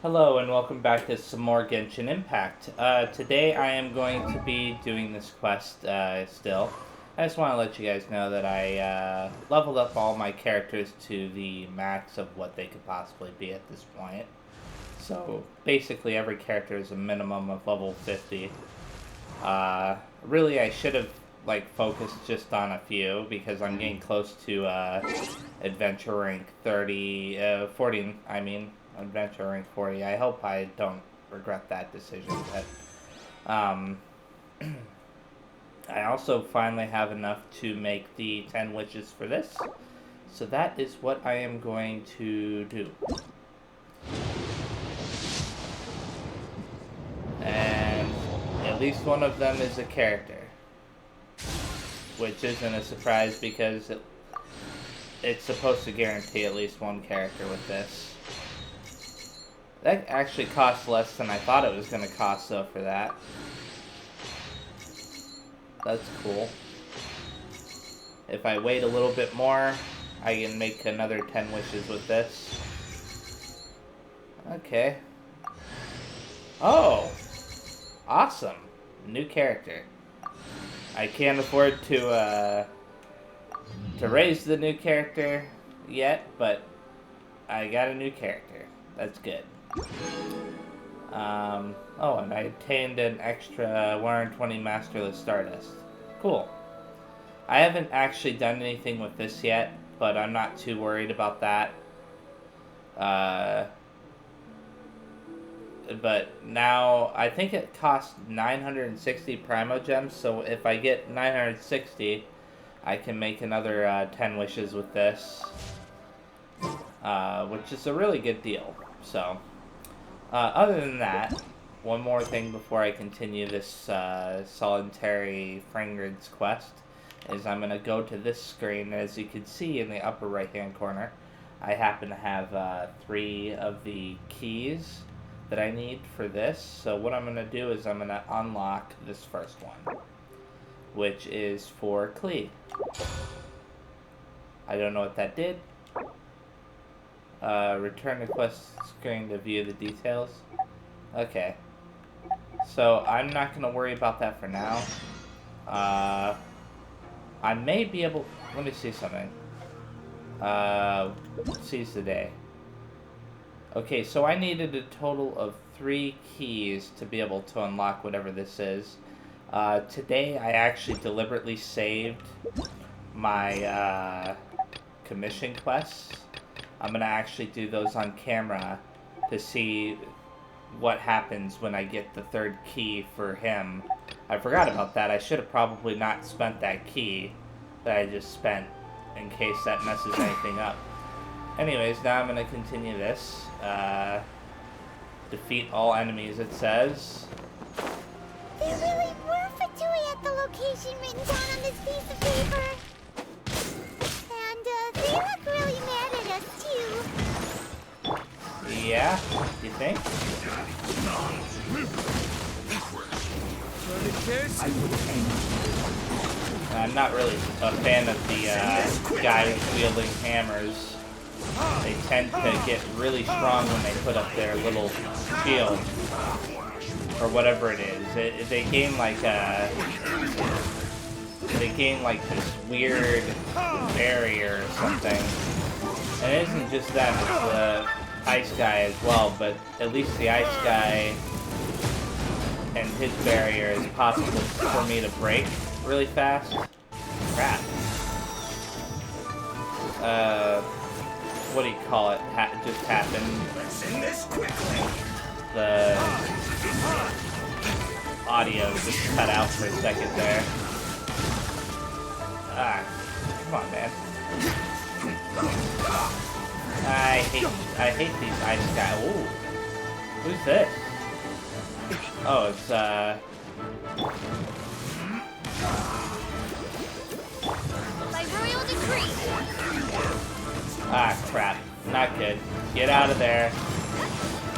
Hello and welcome back to some more Genshin Impact. Today I am going to be doing this quest still. I just want to let you guys know that I leveled up all my characters to the max of what they could possibly be at this point. So basically every character is a minimum of level 50. Really I should have focused just on a few because I'm getting close to adventure rank 40 I mean. Adventure rank 40. I hope I don't regret that decision, but I also finally have enough to make the 10 wishes for this, so that is what I am going to do. And at least one of them is a character, which isn't a surprise because it's supposed to guarantee at least one character with this. That actually costs less than I thought it was going to cost, though, for that. That's cool. If I wait a little bit more, I can make another 10 wishes with this. Okay. Oh! Awesome. New character. I can't afford to raise the new character yet, but I got a new character. That's good. Oh, and I obtained an extra 120 Masterless Stardust. Cool. I haven't actually done anything with this yet, but I'm not too worried about that. But now, I think it costs 960 Primo Gems, so if I get 960, I can make another 10 wishes with this. Which is a really good deal, so... other than that, one more thing before I continue this solitary Frangrid's quest is I'm going to go to this screen. As you can see in the upper right hand corner, I happen to have 3 of the keys that I need for this. So what I'm going to do is I'm going to unlock this first one, which is for Klee. I don't know what that did. Return the quest screen to view the details. Okay. So, I'm not going to worry about that for now. I may be able... Let me see something. Seize the day. Okay, so I needed a total of 3 keys to be able to unlock whatever this is. Today, I actually deliberately saved my commission quests. I'm going to actually do those on camera to see what happens when I get the 3rd key for him. I forgot about that. I should have probably not spent that key that I just spent in case that messes anything up. Anyways, now I'm going to continue this. Defeat all enemies, it says. There really were Fatui at the location written down on this piece of paper. And they look really mad at us, too. Yeah? You think? I'm not really a fan of the guys wielding hammers. They tend to get really strong when they put up their little shield. Or whatever it is. They gain like this weird barrier or something. And it isn't just them, it's the ice guy as well, but at least the ice guy and his barrier is possible for me to break really fast. Crap. What do you call it? Just happened. The audio just cut out for a second there. Ah, come on, man. I hate these ice guys. Ooh, who's this? Oh, it's By royal decree. Ah, crap. Not good. Get out of there.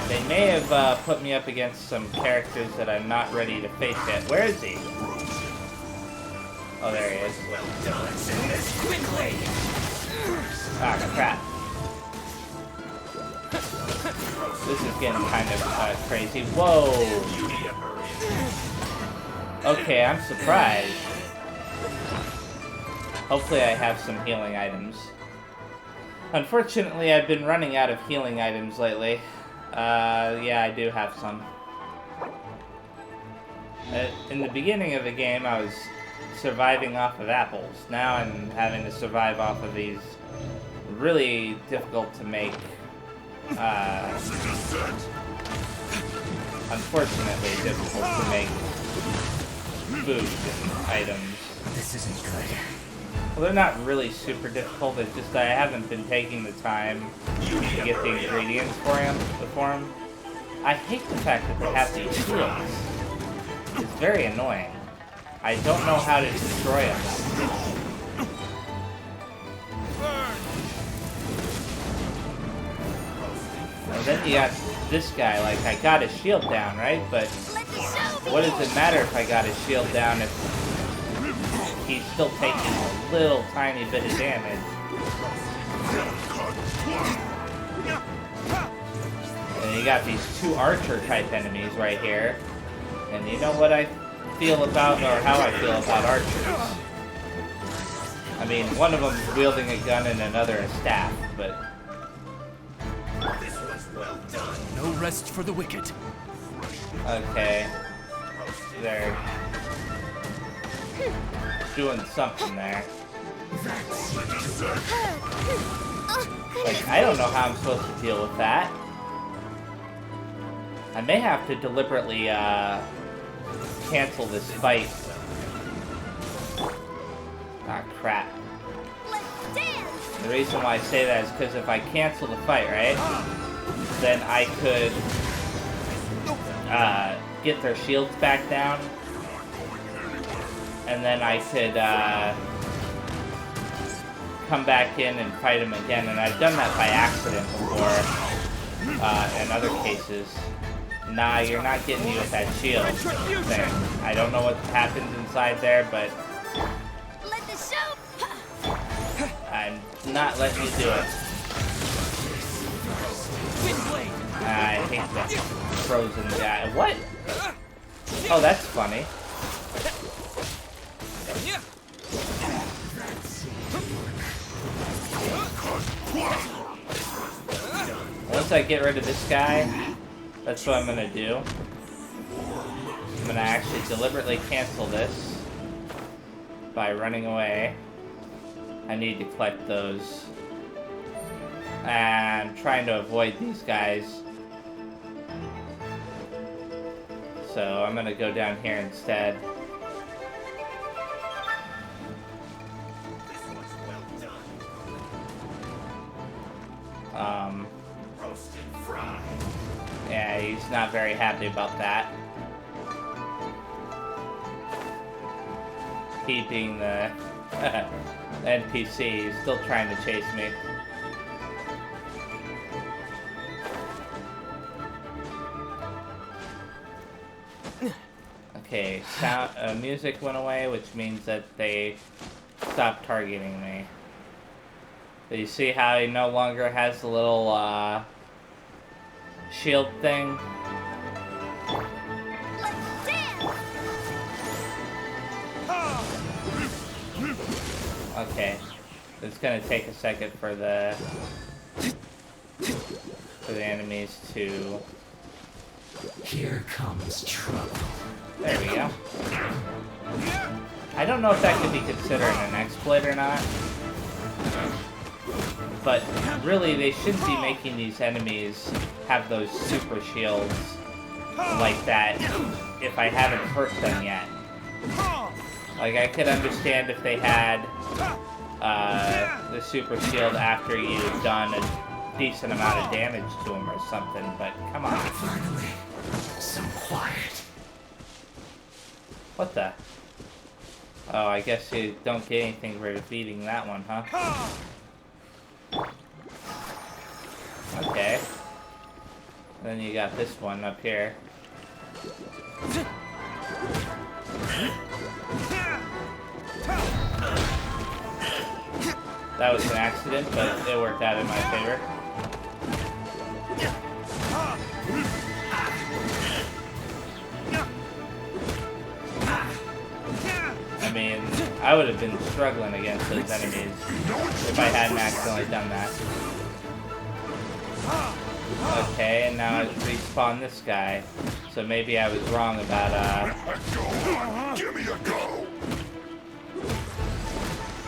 They may have put me up against some characters that I'm not ready to face yet. Where is he? Oh, there he is. Ah, crap. This is getting kind of crazy. Whoa! Okay, I'm surprised. Hopefully I have some healing items. Unfortunately, I've been running out of healing items lately. Yeah, I do have some. In the beginning of the game, I was surviving off of apples. Now I'm having to survive off of these really difficult to make, unfortunately difficult to make food items. This isn't good. Well, they're not really super difficult, it's just that I haven't been taking the time to get the ingredients for them. I hate the fact that they have these shields. It's very annoying. I don't know how to destroy them. And then you got this guy, like, I got his shield down, right? But what does it matter if I got his shield down if he's still taking a little tiny bit of damage? And you got these two archer type enemies right here. And you know what I feel about, or how I feel about archers. I mean, one of them's wielding a gun and another a staff, but... This was well done. No rest for the wicked. Okay. They're doing something there. Like, I don't know how I'm supposed to deal with that. I may have to deliberately, cancel this fight. Ah, crap. The reason why I say that is because if I cancel the fight, right, then I could, get their shields back down, and then I could, come back in and fight them again, and I've done that by accident before, in other cases. Nah, you're not getting me with that shield thing. I don't know what happens inside there, but I'm not letting you do it. I hate that frozen guy. What? Oh, that's funny. Once I get rid of this guy, that's what I'm gonna do. I'm gonna actually deliberately cancel this by running away. I need to collect those. And I'm trying to avoid these guys. So I'm gonna go down here instead. Yeah, he's not very happy about that. He being the NPC, he's still trying to chase me. Okay, sound, music went away, which means that they stopped targeting me. But you see how he no longer has the little, shield thing? Okay, it's gonna take a second for the enemies to... Here comes trouble. There we go. I don't know if that could be considered an exploit or not. But really, they shouldn't be making these enemies have those super shields like that if I haven't hurt them yet. Like, I could understand if they had the super shield after you've done a decent amount of damage to them or something, but come on. Finally, some quiet. What the? Oh, I guess you don't get anything for defeating that one, huh? Okay. Then you got this one up here. That was an accident, but it worked out in my favor. I would have been struggling against those enemies if I hadn't accidentally done that. Okay, and now I respawn this guy. So maybe I was wrong about, Give me a go!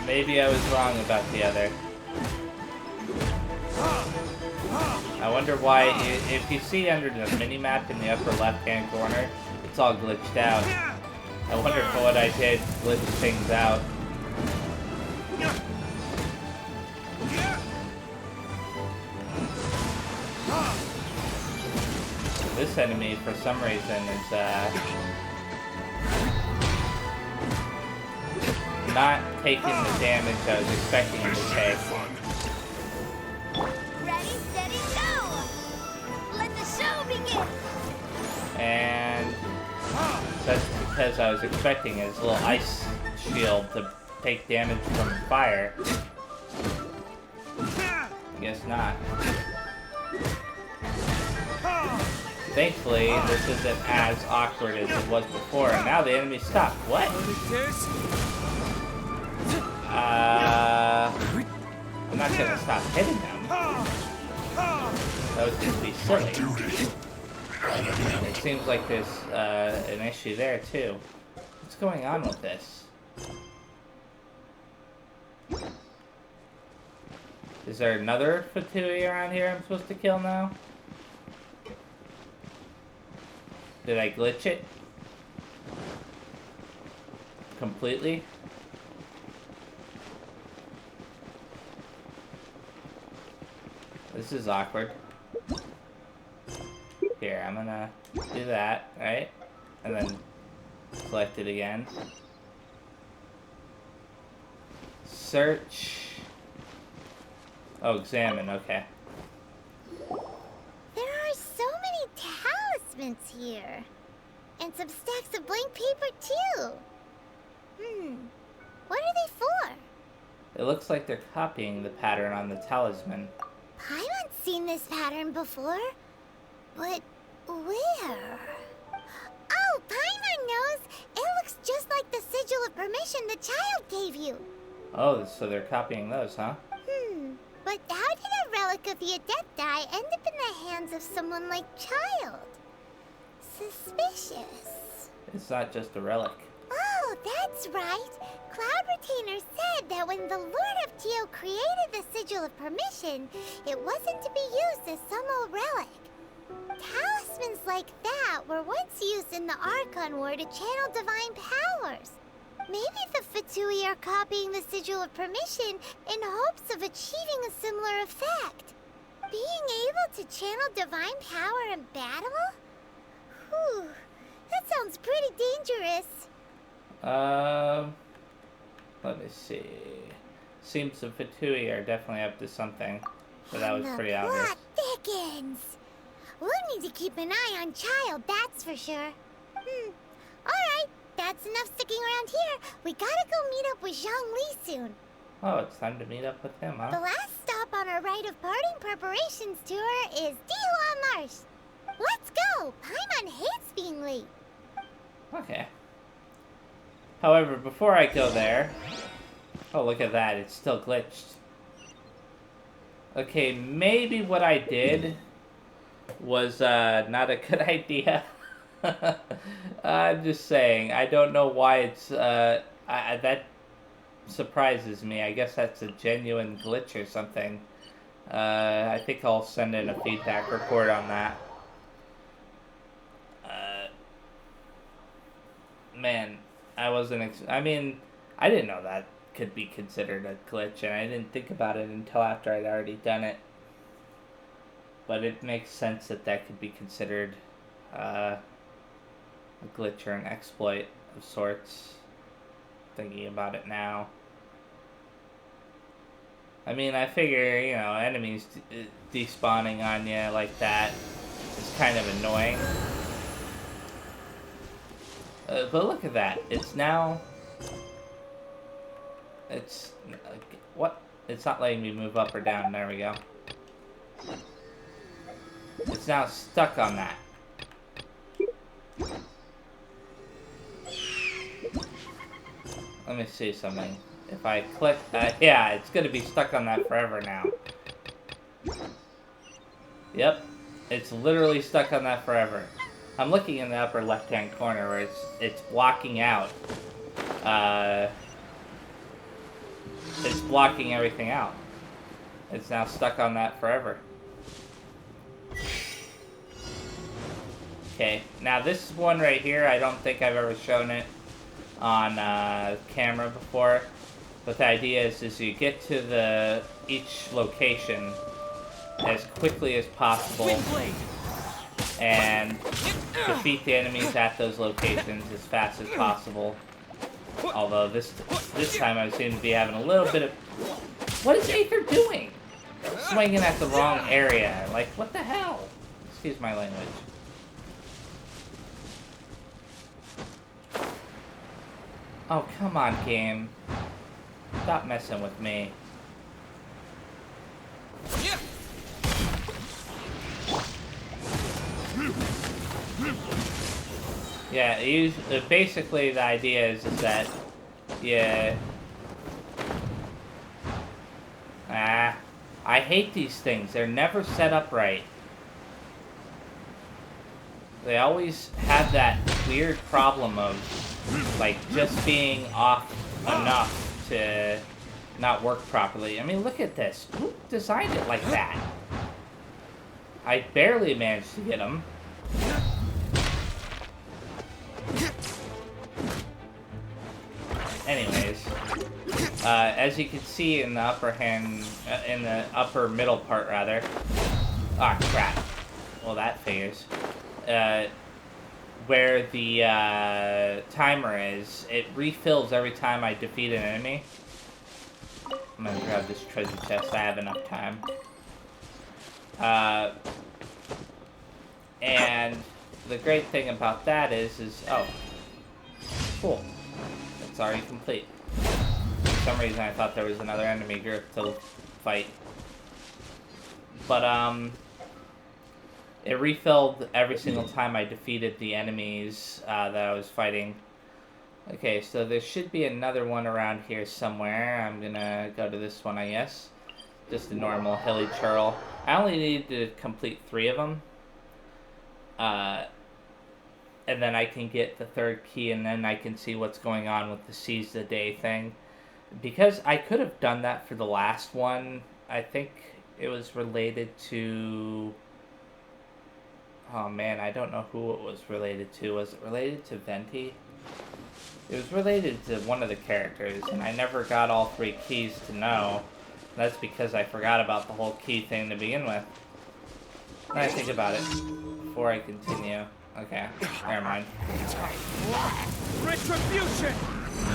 maybe I was wrong about the other. I wonder why, if you see under the mini-map in the upper left-hand corner, it's all glitched out. I wonder if what I did glitched things out. This enemy, for some reason, is, not taking the damage I was expecting him to take. Ready, steady, go! Let the show begin! And that's because I was expecting his little ice shield to take damage from fire. Guess not. Thankfully, this isn't as awkward as it was before, and now the enemy stopped. What? I'm not gonna stop hitting them. That would just be silly. It seems like there's an issue there too. What's going on with this? Is there another Fatui around here I'm supposed to kill now? Did I glitch it? Completely? This is awkward. Here, I'm gonna do that, right? And then select it again. Search. Oh, examine, okay. There are so many talismans here. And some stacks of blank paper, too. What are they for? It looks like they're copying the pattern on the talisman. Paimon's seen this pattern before. But where? Oh, Paimon knows! It looks just like the sigil of permission the child gave you. Oh, so they're copying those, huh? But how did a relic of the Adepti end up in the hands of someone like Child? Suspicious. It's not just a relic. Oh, that's right. Cloud Retainer said that when the Lord of Geo created the Sigil of Permission, it wasn't to be used as some old relic. Talismans like that were once used in the Archon War to channel divine powers. Maybe the Fatui are copying the Sigil of Permission in hopes of achieving a similar effect. Being able to channel divine power in battle? Whew, that sounds pretty dangerous. Let me see. Seems the Fatui are definitely up to something, but that was pretty obvious. The plot thickens. We'll need to keep an eye on Child, that's for sure. Alright, that's enough sticking around here. We gotta go meet up with Zhang Li soon. Oh, it's time to meet up with him, huh? The last stop on our rite of parting preparations tour is Dihua Marsh. Let's go! Paimon hates being late. Okay. However, before I go there... Oh, look at that. It's still glitched. Okay, maybe what I did was not a good idea. I'm just saying. I don't know why it's... that surprises me. I guess that's a genuine glitch or something. I think I'll send in a feedback report on that. Man, I wasn't... I mean, I didn't know that could be considered a glitch, and I didn't think about it until after I'd already done it. But it makes sense that that could be considered a glitch or an exploit of sorts. Thinking about it now. I mean, I figure, you know, enemies despawning on you like that is kind of annoying. But look at that. It's now... It's... What? It's not letting me move up or down. There we go. It's now stuck on that. Let me see something. If I click, yeah, it's gonna be stuck on that forever now. Yep, it's literally stuck on that forever. I'm looking in the upper left-hand corner where it's blocking out. It's blocking everything out. It's now stuck on that forever. Okay, now this one right here, I don't think I've ever shown it on camera before. But the idea is you get to each location as quickly as possible and defeat the enemies at those locations as fast as possible. Although this time I seem to be having a little bit of... What is Aether doing? Swinging at the wrong area. Like, what the hell? Excuse my language. Oh, come on, game. Stop messing with me. Yeah, basically the idea is that, yeah... I hate these things. They're never set up right. They always have that weird problem of, like, just being off enough to not work properly. I mean, look at this. Who designed it like that? I barely managed to get them. Anyways, as you can see in the upper middle part, rather. Ah, crap. Well, that figures. Where the timer is, it refills every time I defeat an enemy. I'm gonna grab this treasure chest. I have enough time. And the great thing about that is oh, cool. It's already complete. For some reason, I thought there was another enemy group to fight. But it refilled every single time I defeated the enemies that I was fighting. Okay, so there should be another one around here somewhere. I'm gonna go to this one, I guess. Just a normal hilly churl. I only need to complete 3 of them. And then I can get the 3rd key, and then I can see what's going on with the Seize the Day thing. Because I could have done that for the last one. I think it was related to... Oh man, I don't know who it was related to. Was it related to Venti? It was related to one of the characters, and I never got all 3 keys to know. That's because I forgot about the whole key thing to begin with. When I think about it, before I continue. Okay, never mind. Retribution!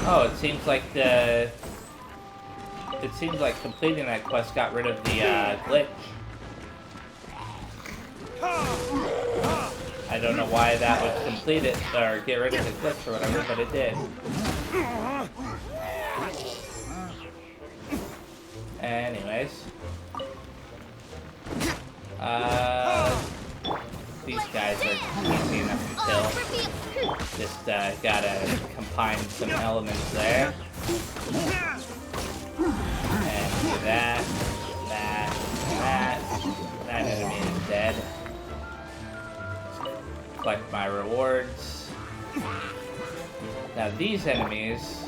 Oh, it seems like completing that quest got rid of the glitch. I don't know why that would complete it, or get rid of the glitch or whatever, but it did. Anyways. These guys are easy enough to kill. Just gotta combine some elements there. And do that. That enemy is dead. Collect my rewards. Now these enemies...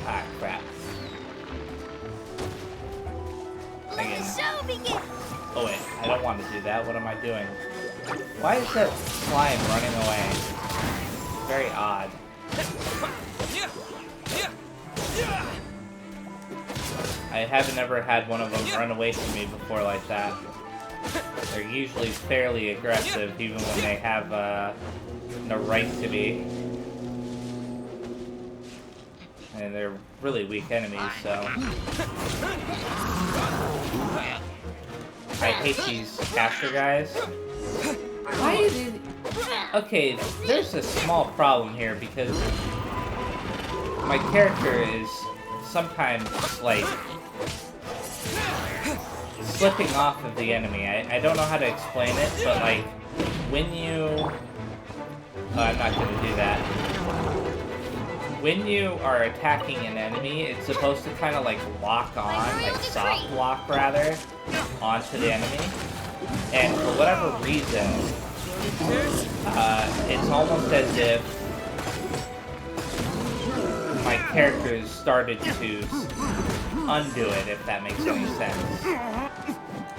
Ah, crap. Again. Oh wait, I don't want to do that. What am I doing? Why is that slime running away? Very odd. I haven't ever had one of them run away from me before like that. They're usually fairly aggressive, even when they have no right to be. And they're really weak enemies, so... I hate these caster guys. Why did... Okay, there's a small problem here, because my character is sometimes, like, slipping off of the enemy. I don't know how to explain it, but, like, when you... Oh, I'm not gonna do that. when you are attacking an enemy, it's supposed to kind of like lock on, like soft lock rather, onto the enemy. And for whatever reason, it's almost as if my characters started to undo it, if that makes any sense.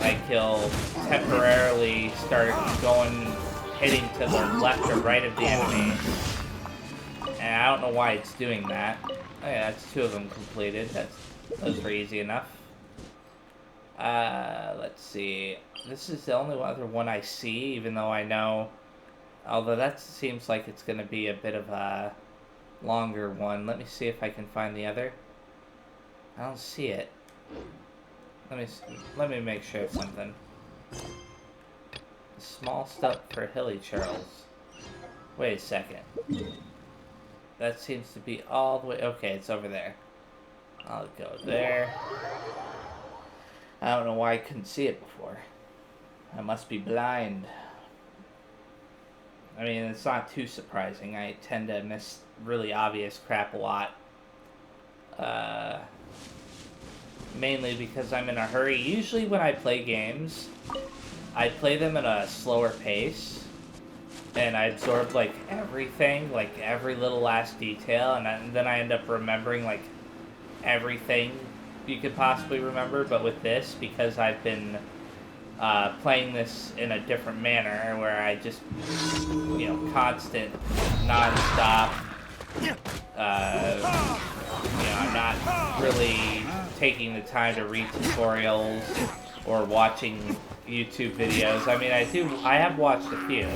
Like he'll temporarily start hitting to the left or right of the enemy. And I don't know why it's doing that. Oh yeah, that's 2 of them completed. Those were easy enough. Let's see. This is the only other one I see, even though I know... Although that seems like it's going to be a bit of a longer one. Let me see if I can find the other. I don't see it. Let me make sure of something. Small step for hilly Charles. Wait a second. That seems to be all the way... Okay, it's over there. I'll go there. I don't know why I couldn't see it before. I must be blind. I mean, it's not too surprising. I tend to miss really obvious crap a lot. Mainly because I'm in a hurry. Usually when I play games, I play them at a slower pace. And I absorb, like, everything, like, every little last detail. And then I end up remembering, like, everything you could possibly remember. But with this, because I've been playing this in a different manner, where I just, you know, constant, non-stop, I'm not really taking the time to read tutorials or watching YouTube videos. I mean, I have watched a few,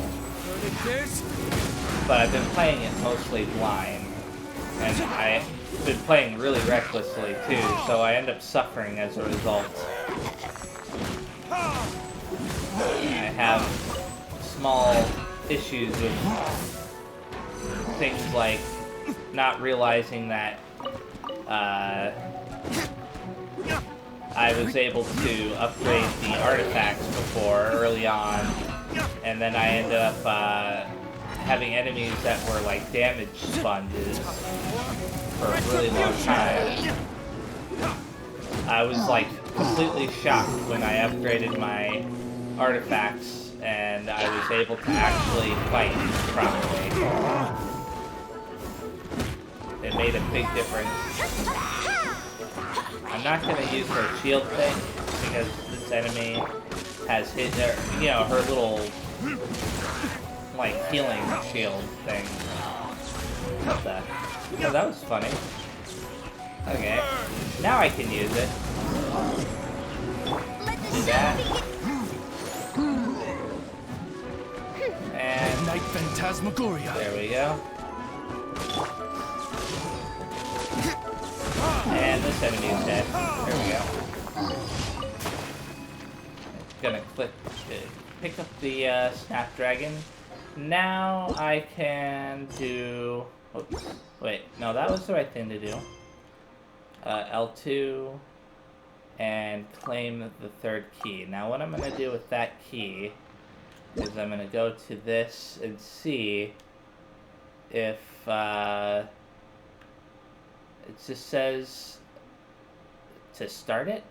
but I've been playing it mostly blind, and I've been playing really recklessly too, so I end up suffering as a result. I have small issues with things like not realizing that I was able to upgrade the artifacts before, early on, and then I ended up having enemies that were like damage sponges for a really long time. I was like completely shocked when I upgraded my artifacts and I was able to actually fight properly. It made a big difference. I'm not going to use her shield thing because this enemy has hit her, you know, her little like healing shield thing. What the? Oh, that was funny. Okay, now I can use it. Do that. And Night Phantasmagoria. There we go. And this enemy is dead. There we go. Gonna pick up the Snapdragon. Now I can do... Oops. Wait, no, that was the right thing to do. L2 and claim the 3rd key. Now what I'm going to do with that key is I'm going to go to this and see if it just says to start it.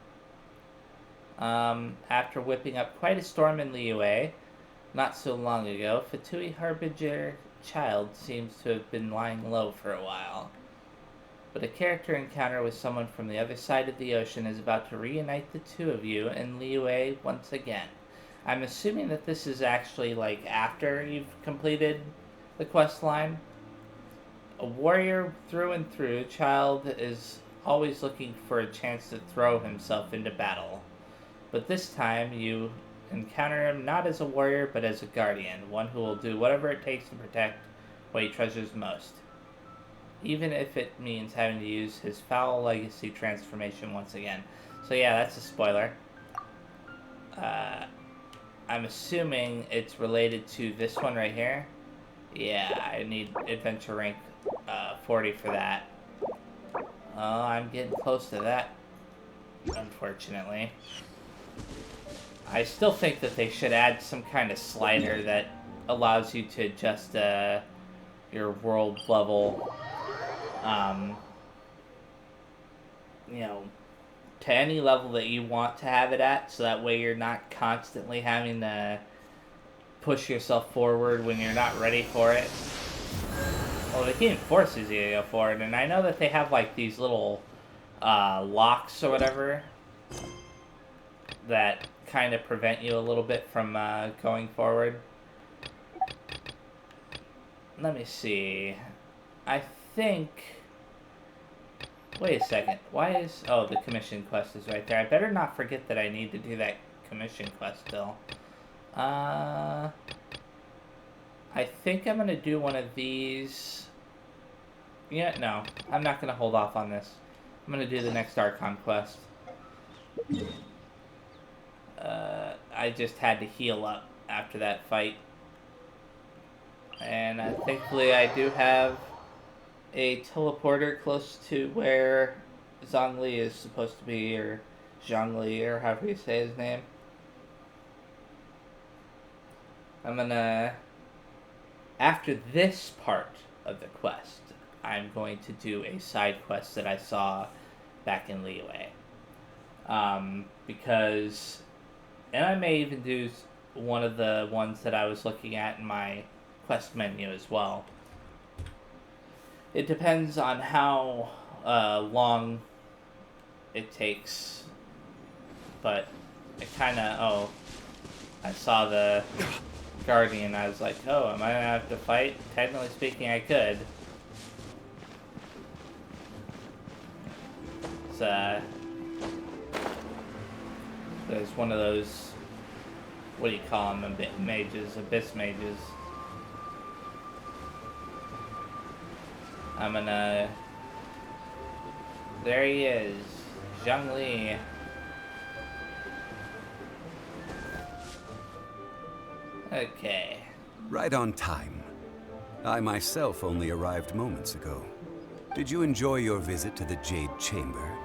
After whipping up quite a storm in Liyue not so long ago, Fatui Harbinger Child seems to have been lying low for a while. But a character encounter with someone from the other side of the ocean is about to reunite the two of you in Liyue once again. I'm assuming that this is actually like after you've completed the quest line. A warrior through and through, Child is always looking for a chance to throw himself into battle. But this time you encounter him not as a warrior but as a guardian, one who will do whatever it takes to protect what he treasures most, even if it means having to use his foul legacy transformation once again. So yeah, that's a spoiler. I'm assuming it's related to this one right here. Yeah, I need adventure rank 40 for that. Oh, I'm getting close to that, unfortunately. I still think that they should add some kind of slider that allows you to adjust your world level Um, you know, to any level that you want to have it at, so that way you're not constantly having to push yourself forward when you're not ready for it. Well, the game forces you to go forward, and I know that they have like these little locks or whatever that kind of prevent you a little bit from going forward. Let me see. I think... Wait a second. Why is... Oh, the commission quest is right there. I better not forget that I need to do that commission quest still. I think I'm going to do one of these... Yeah, no. I'm not going to hold off on this. I'm going to do the next Archon quest. I just had to heal up after that fight. And thankfully I do have a teleporter close to where Zhongli is supposed to be, or Zhongli, or however you say his name. I'm gonna... After this part of the quest, I'm going to do a side quest that I saw back in Liyue. Because... And I may even do one of the ones that I was looking at in my quest menu as well. It depends on how long it takes. But it kind of... Oh, I saw the Guardian. I was like, oh, am I going to have to fight? Technically speaking, I could. There's one of those, what do you call them, mages, abyss mages. I'm gonna... There he is, Zhongli. Okay. Right on time. I myself only arrived moments ago. Did you enjoy your visit to the Jade Chamber?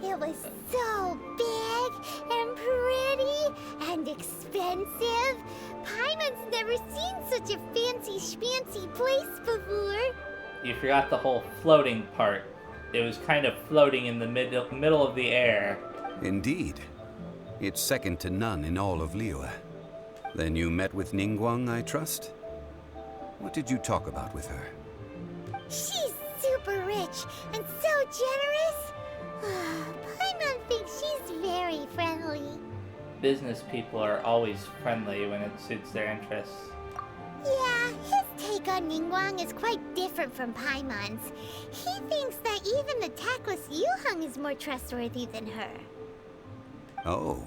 It was so big and pretty and expensive. Paimon's never seen such a fancy schmancy place before. You forgot the whole floating part. It was kind of floating in the middle of the air. Indeed. It's second to none in all of Liyue. Then you met with Ningguang, I trust? What did you talk about with her? She's super rich and so generous. Paimon thinks she's very friendly. Business people are always friendly when it suits their interests. Yeah, his take on Ningguang is quite different from Paimon's. He thinks that even the tactless Yuheng is more trustworthy than her. Oh,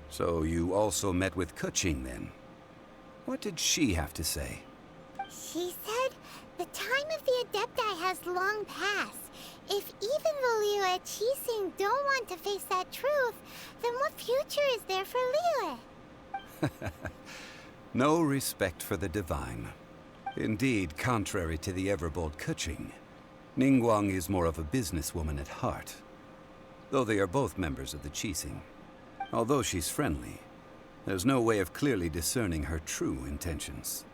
so you also met with Keqing then? What did she have to say? She said the time of the Adepti has long passed. If even the Liyue Qixing don't want to face that truth, then what future is there for Liyue? No respect for the divine. Indeed, contrary to the ever-bold Keqing, Ningguang is more of a businesswoman at heart. Though they are both members of the Qixing. Although she's friendly, there's no way of clearly discerning her true intentions.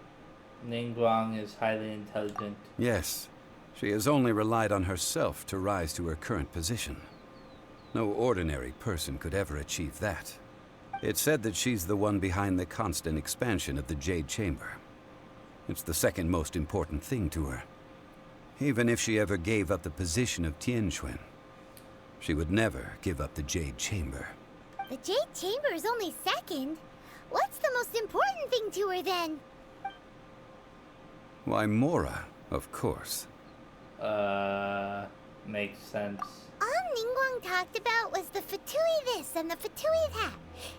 Ningguang is highly intelligent. Yes, she has only relied on herself to rise to her current position. No ordinary person could ever achieve that. It's said that she's the one behind the constant expansion of the Jade Chamber. It's the second most important thing to her. Even if she ever gave up the position of Tianquan, she would never give up the Jade Chamber. The Jade Chamber is only second. What's the most important thing to her then? Why, Mora, of course. Makes sense. All Ningguang talked about was the Fatui this and the Fatui that.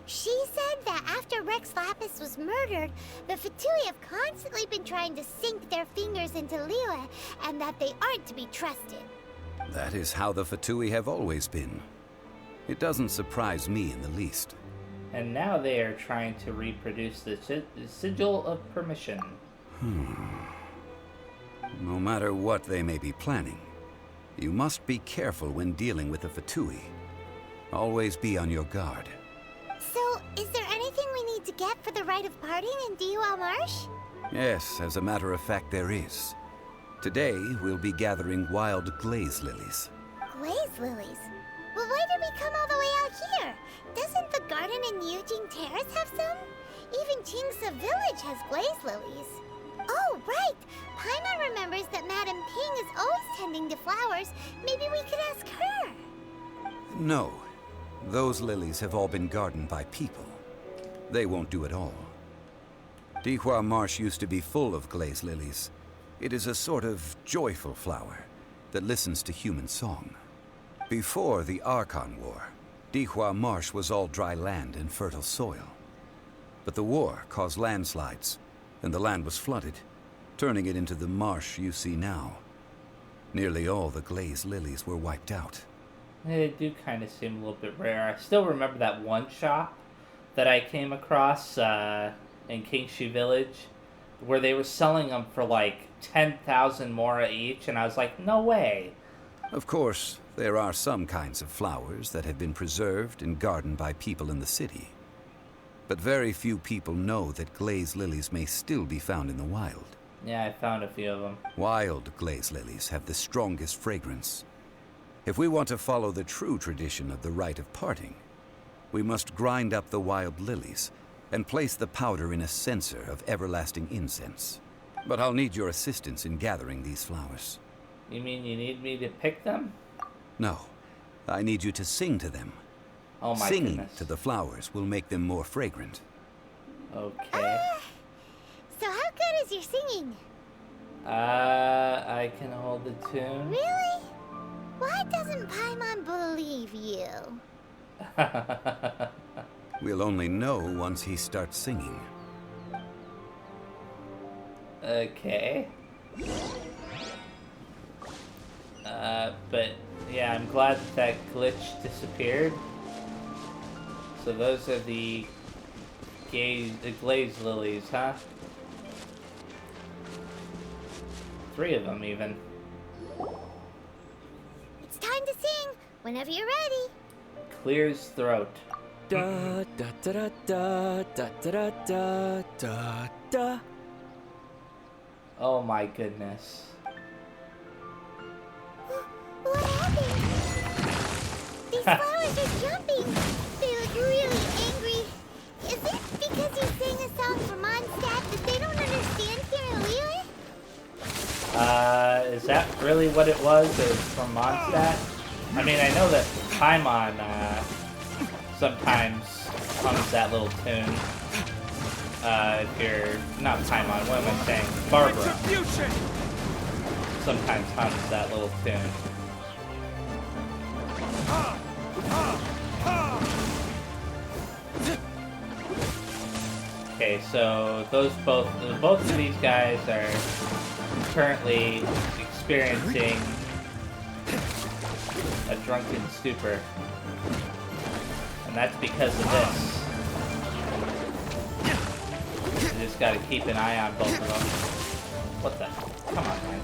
She said that after Rex Lapis was murdered, the Fatui have constantly been trying to sink their fingers into Liyue, and that they aren't to be trusted. That is how the Fatui have always been. It doesn't surprise me in the least. And now they are trying to reproduce the Sigil of Permission. No matter what they may be planning, you must be careful when dealing with the Fatui. Always be on your guard. So, is there anything we need to get for the rite of parting in Diwa Marsh? Yes, as a matter of fact, there is. Today, we'll be gathering wild glaze lilies. Glaze lilies? Well, why did we come all the way out here? Doesn't the garden in Eugene Terrace have some? Even Chingsa Village has glaze lilies. Oh, right! Paimon remembers that Madame Ping is always tending to flowers. Maybe we could ask her. No. Those lilies have all been gardened by people. They won't do it all. Dihua Marsh used to be full of glaze lilies. It is a sort of joyful flower that listens to human song. Before the Archon War, Dihua Marsh was all dry land and fertile soil. But the war caused landslides, and the land was flooded, turning it into the marsh you see now. Nearly all the glaze lilies were wiped out. They do kind of seem a little bit rare. I still remember that one shop that I came across in Kingshu Village, where they were selling them for like 10,000 mora each, and I was like, no way. Of course, there are some kinds of flowers that have been preserved and gardened by people in the city. But very few people know that glaze lilies may still be found in the wild. Yeah, I found a few of them. Wild glaze lilies have the strongest fragrance. If we want to follow the true tradition of the rite of parting, we must grind up the wild lilies and place the powder in a censer of everlasting incense. But I'll need your assistance in gathering these flowers. You mean you need me to pick them? No, I need you to sing to them. Oh my Singing goodness. to the flowers will make them more fragrant. Okay. So how good is your singing? I can hold the tune. Really? Why doesn't Paimon believe you? We'll only know once he starts singing. Okay. But yeah, I'm glad that glitch disappeared. So those are the glaze lilies, huh? 3 of them, even. It's time to sing, whenever you're ready. Clears throat. Da da da da da da da da da. Oh my goodness. What happened? These flowers are jumping. They look really angry. Is it because you sang a song for Mondstadt that they don't understand here in Liyue? Is that really what it was? It was from Mondstadt? I mean, I know that Paimon, sometimes hums that little tune. If you're not Paimon, what am I saying? Barbara sometimes hums that little tune. Okay, so both of these guys are currently experiencing a drunken stupor. And that's because of this. You just gotta keep an eye on both of them. What the? Come on, man.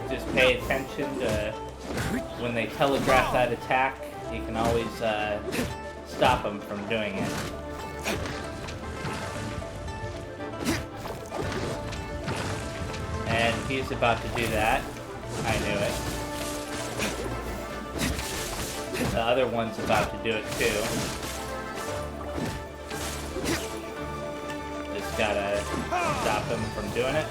Just pay attention to when they telegraph that attack. You can always stop them from doing it. And he's about to do that. I knew it. The other one's about to do it too. Just gotta stop him from doing it.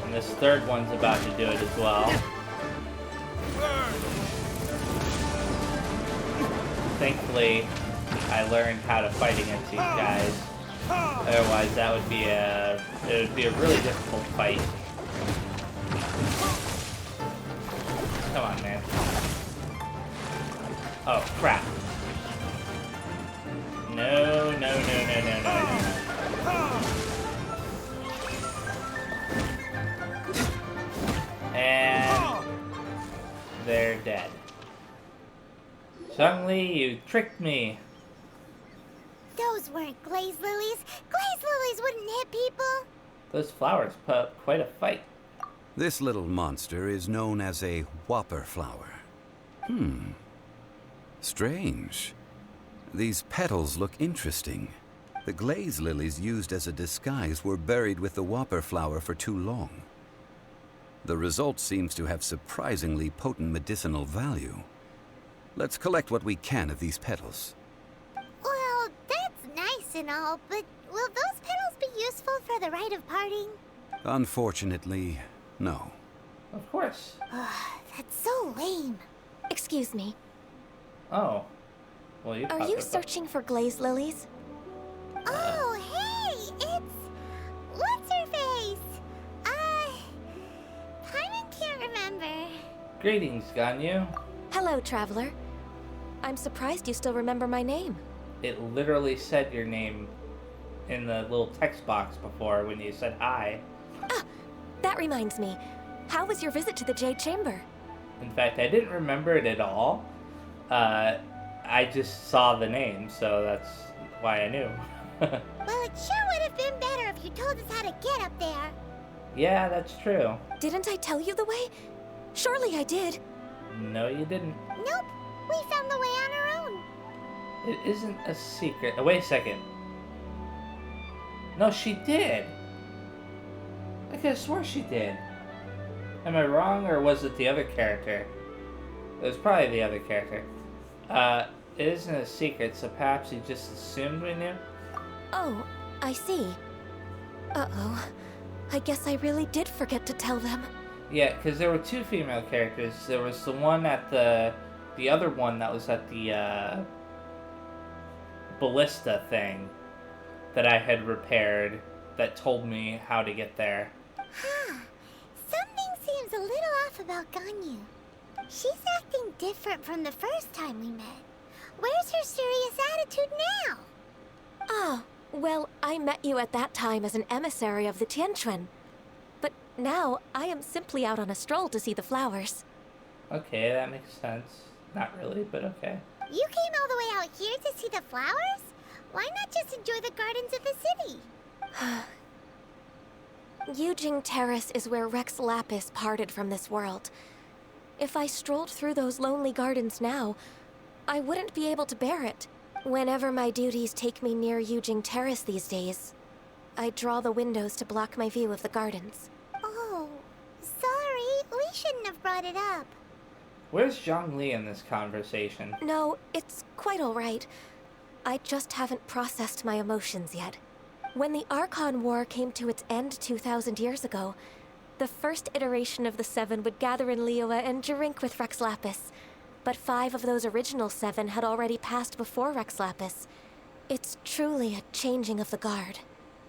And this third one's about to do it as well. Thankfully, I learned how to fight against these guys. Otherwise, it would be a really difficult fight. Come on, man. Oh, crap. No. And they're dead. Suddenly, you tricked me. Those weren't glaze lilies. Glaze lilies wouldn't hit people. Those flowers put up quite a fight. This little monster is known as a whopper flower. Strange. These petals look interesting. The glaze lilies used as a disguise were buried with the whopper flower for too long. The result seems to have surprisingly potent medicinal value. Let's collect what we can of these petals. Well, that's nice and all, but will those petals be useful for the rite of parting? Unfortunately, no. Of course. That's so lame. Excuse me. Oh. Well, you Are you searching for glaze lilies? Oh, hey! It's... What's her face? Paimon can't remember. Greetings, Ganyu. Hello, traveler. I'm surprised you still remember my name. It literally said your name in the little text box before when you said hi. Ah, that reminds me. How was your visit to the Jade Chamber? In fact, I didn't remember it at all. I just saw the name, so that's why I knew. Well, it sure would have been better if you told us how to get up there. Yeah, that's true. Didn't I tell you the way? Surely I did. No, you didn't. Nope, we found the way on our own. It isn't a secret. Oh, wait a second. No, she did. I could have swore she did. Am I wrong, or was it the other character? It was probably the other character. It isn't a secret, so perhaps you just assumed we knew? Oh, I see. Uh-oh. I guess I really did forget to tell them. Yeah, because there were two female characters. There was the one at the other one that was at the, ballista thing that I had repaired that told me how to get there. Huh. Something seems a little off about Ganyu. She's acting different from the first time we met. Where's her serious attitude now? Ah, well, I met you at that time as an emissary of the Tianquan. But now, I am simply out on a stroll to see the flowers. Okay, that makes sense. Not really, but okay. You came all the way out here to see the flowers? Why not just enjoy the gardens of the city? Yujing Terrace is where Rex Lapis parted from this world. If I strolled through those lonely gardens now, I wouldn't be able to bear it. Whenever my duties take me near Yujing Terrace these days, I draw the windows to block my view of the gardens. Oh, sorry. We shouldn't have brought it up. Where's Zhongli in this conversation? No, it's quite all right. I just haven't processed my emotions yet. When the Archon War came to its end 2,000 years ago, the first iteration of the Seven would gather in Liyue and drink with Rex Lapis. But 5 of those original 7 had already passed before Rex Lapis. It's truly a changing of the guard.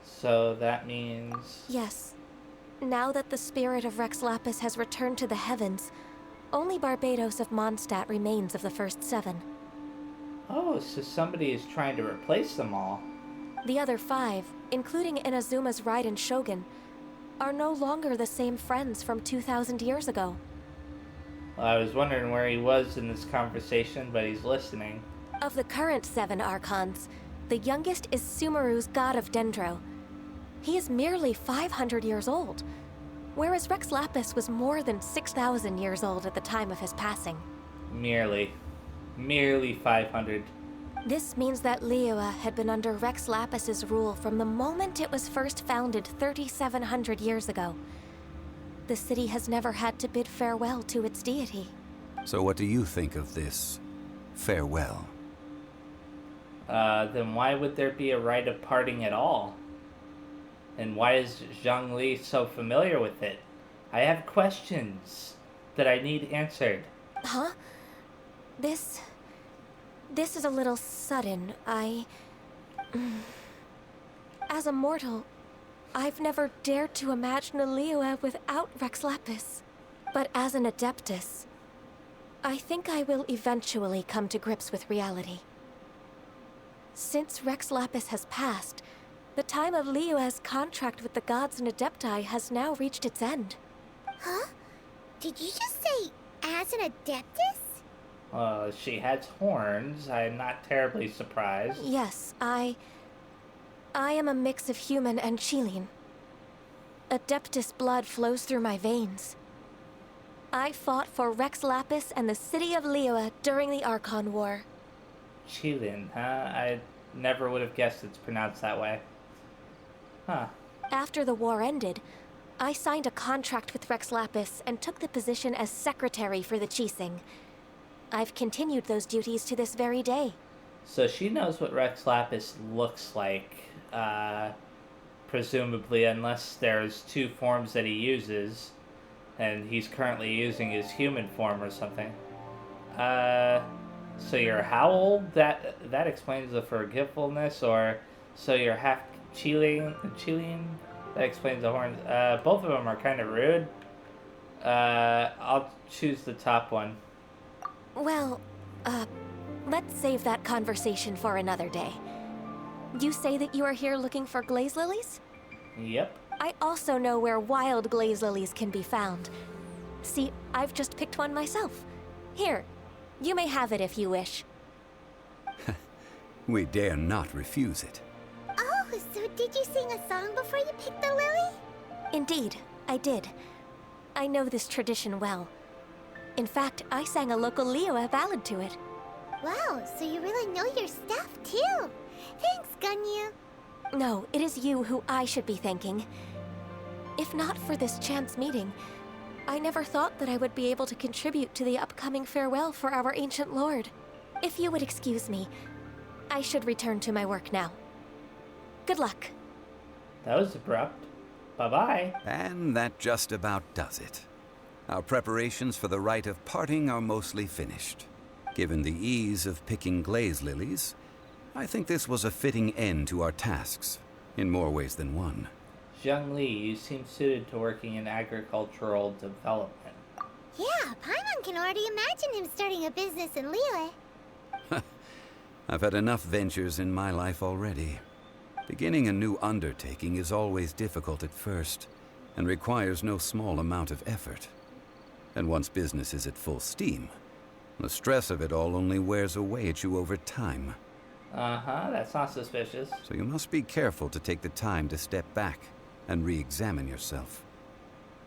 So that means... Yes. Now that the spirit of Rex Lapis has returned to the heavens, only Barbados of Mondstadt remains of the first 7. Oh, so somebody is trying to replace them all. The other 5, including Inazuma's Raiden Shogun, are no longer the same friends from 2,000 years ago. Well, I was wondering where he was in this conversation, but he's listening. Of the current 7 Archons, the youngest is Sumeru's god of Dendro. He is merely 500 years old, whereas Rex Lapis was more than 6,000 years old at the time of his passing. Merely 500. This means that Liyue had been under Rex Lapis's rule from the moment it was first founded 3,700 years ago. The city has never had to bid farewell to its deity. So what do you think of this farewell? Then why would there be a rite of parting at all? And why is Zhongli so familiar with it? I have questions that I need answered. Huh? This is a little sudden. As a mortal, I've never dared to imagine a Liyue without Rex Lapis. But as an Adeptus, I think I will eventually come to grips with reality. Since Rex Lapis has passed, the time of Liyue's contract with the gods and Adepti has now reached its end. Huh? Did you just say, as an Adeptus? She has horns. I'm not terribly surprised. Yes, I am a mix of human and Chilean. Adeptus blood flows through my veins. I fought for Rex Lapis and the city of Liyue during the Archon War. Chilin, huh? I never would have guessed it's pronounced that way. Huh. After the war ended, I signed a contract with Rex Lapis and took the position as secretary for the Qixing. I've continued those duties to this very day. So she knows what Rex Lapis looks like, presumably, unless there's two forms that he uses, and he's currently using his human form or something. So you're how old? That explains the forgetfulness, or so you're half Chilean? That explains the horns. Both of them are kind of rude. I'll choose the top one. Well, let's save that conversation for another day. You say that you are here looking for glaze lilies? Yep. I also know where wild glaze lilies can be found. See, I've just picked one myself. Here, you may have it if you wish. We dare not refuse it. Oh, so did you sing a song before you picked the lily? Indeed, I did. I know this tradition well. In fact, I sang a local Liyue ballad to it. Wow, so you really know your stuff, too. Thanks, Ganyu. No, it is you who I should be thanking. If not for this chance meeting, I never thought that I would be able to contribute to the upcoming farewell for our ancient lord. If you would excuse me, I should return to my work now. Good luck. That was abrupt. Bye-bye. And that just about does it. Our preparations for the rite of parting are mostly finished. Given the ease of picking glaze lilies, I think this was a fitting end to our tasks, in more ways than one. Zheng Li, you seem suited to working in agricultural development. Yeah, Paimon can already imagine him starting a business in Liyue. I've had enough ventures in my life already. Beginning a new undertaking is always difficult at first, and requires no small amount of effort. And once business is at full steam, the stress of it all only wears away at you over time. Uh-huh, that's not suspicious. So you must be careful to take the time to step back and re-examine yourself.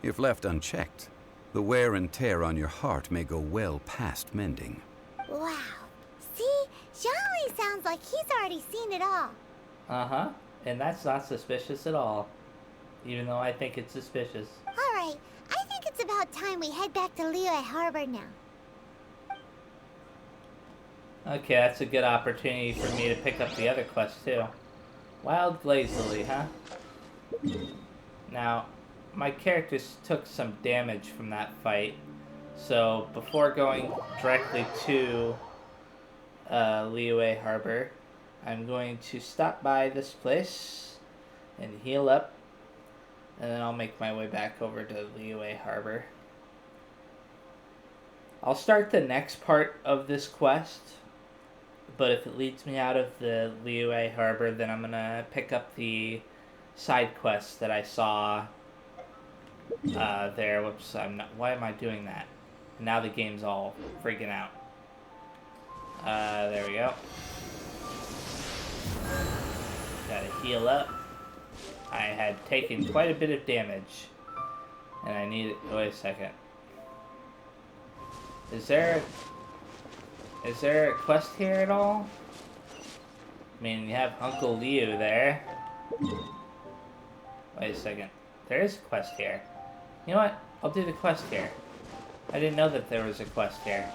If left unchecked, the wear and tear on your heart may go well past mending. Wow. See? Zhongli sounds like he's already seen it all. Uh-huh, and that's not suspicious at all. Even though I think it's suspicious. Alright, I think it's about time we head back to Liyue Harbor now. Okay, that's a good opportunity for me to pick up the other quest, too. Wild Glaze Lily, huh? Now, my characters took some damage from that fight, so before going directly to Liyue Harbor, I'm going to stop by this place and heal up, and then I'll make my way back over to Liyue Harbor. I'll start the next part of this quest, but if it leads me out of the Liyue Harbor, then I'm gonna pick up the side quests that I saw there. Whoops, why am I doing that? Now the game's all freaking out. There we go. Gotta heal up. I had taken quite a bit of damage, and I need it. Wait a second. Is there a quest here at all? I mean, you have Uncle Liu there. Wait a second. There is a quest here. You know what? I'll do the quest here. I didn't know that there was a quest here.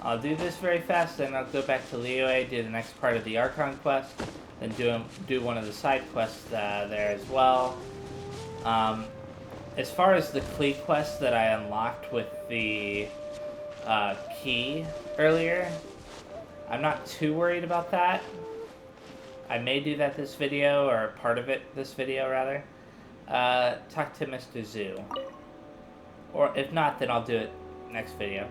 I'll do this very fast, then I'll go back to Liyue, do the next part of the Archon quest, then do one of the side quests there as well. As far as the Klee quest that I unlocked with the key earlier, I'm not too worried about that. I may do that this video, or part of it this video, rather. Talk to Mr. Zhu. Or if not, then I'll do it next video.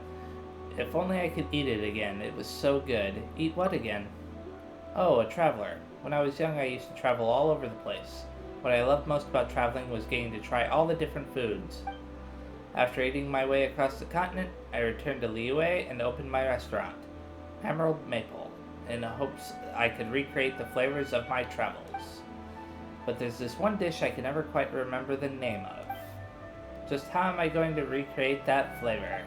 If only I could eat it again. It was so good. Eat what again? Oh, a traveler. When I was young, I used to travel all over the place. What I loved most about traveling was getting to try all the different foods. After eating my way across the continent, I returned to Liyue and opened my restaurant, Emerald Maple, in the hopes I could recreate the flavors of my travels. But there's this one dish I can never quite remember the name of. Just how am I going to recreate that flavor?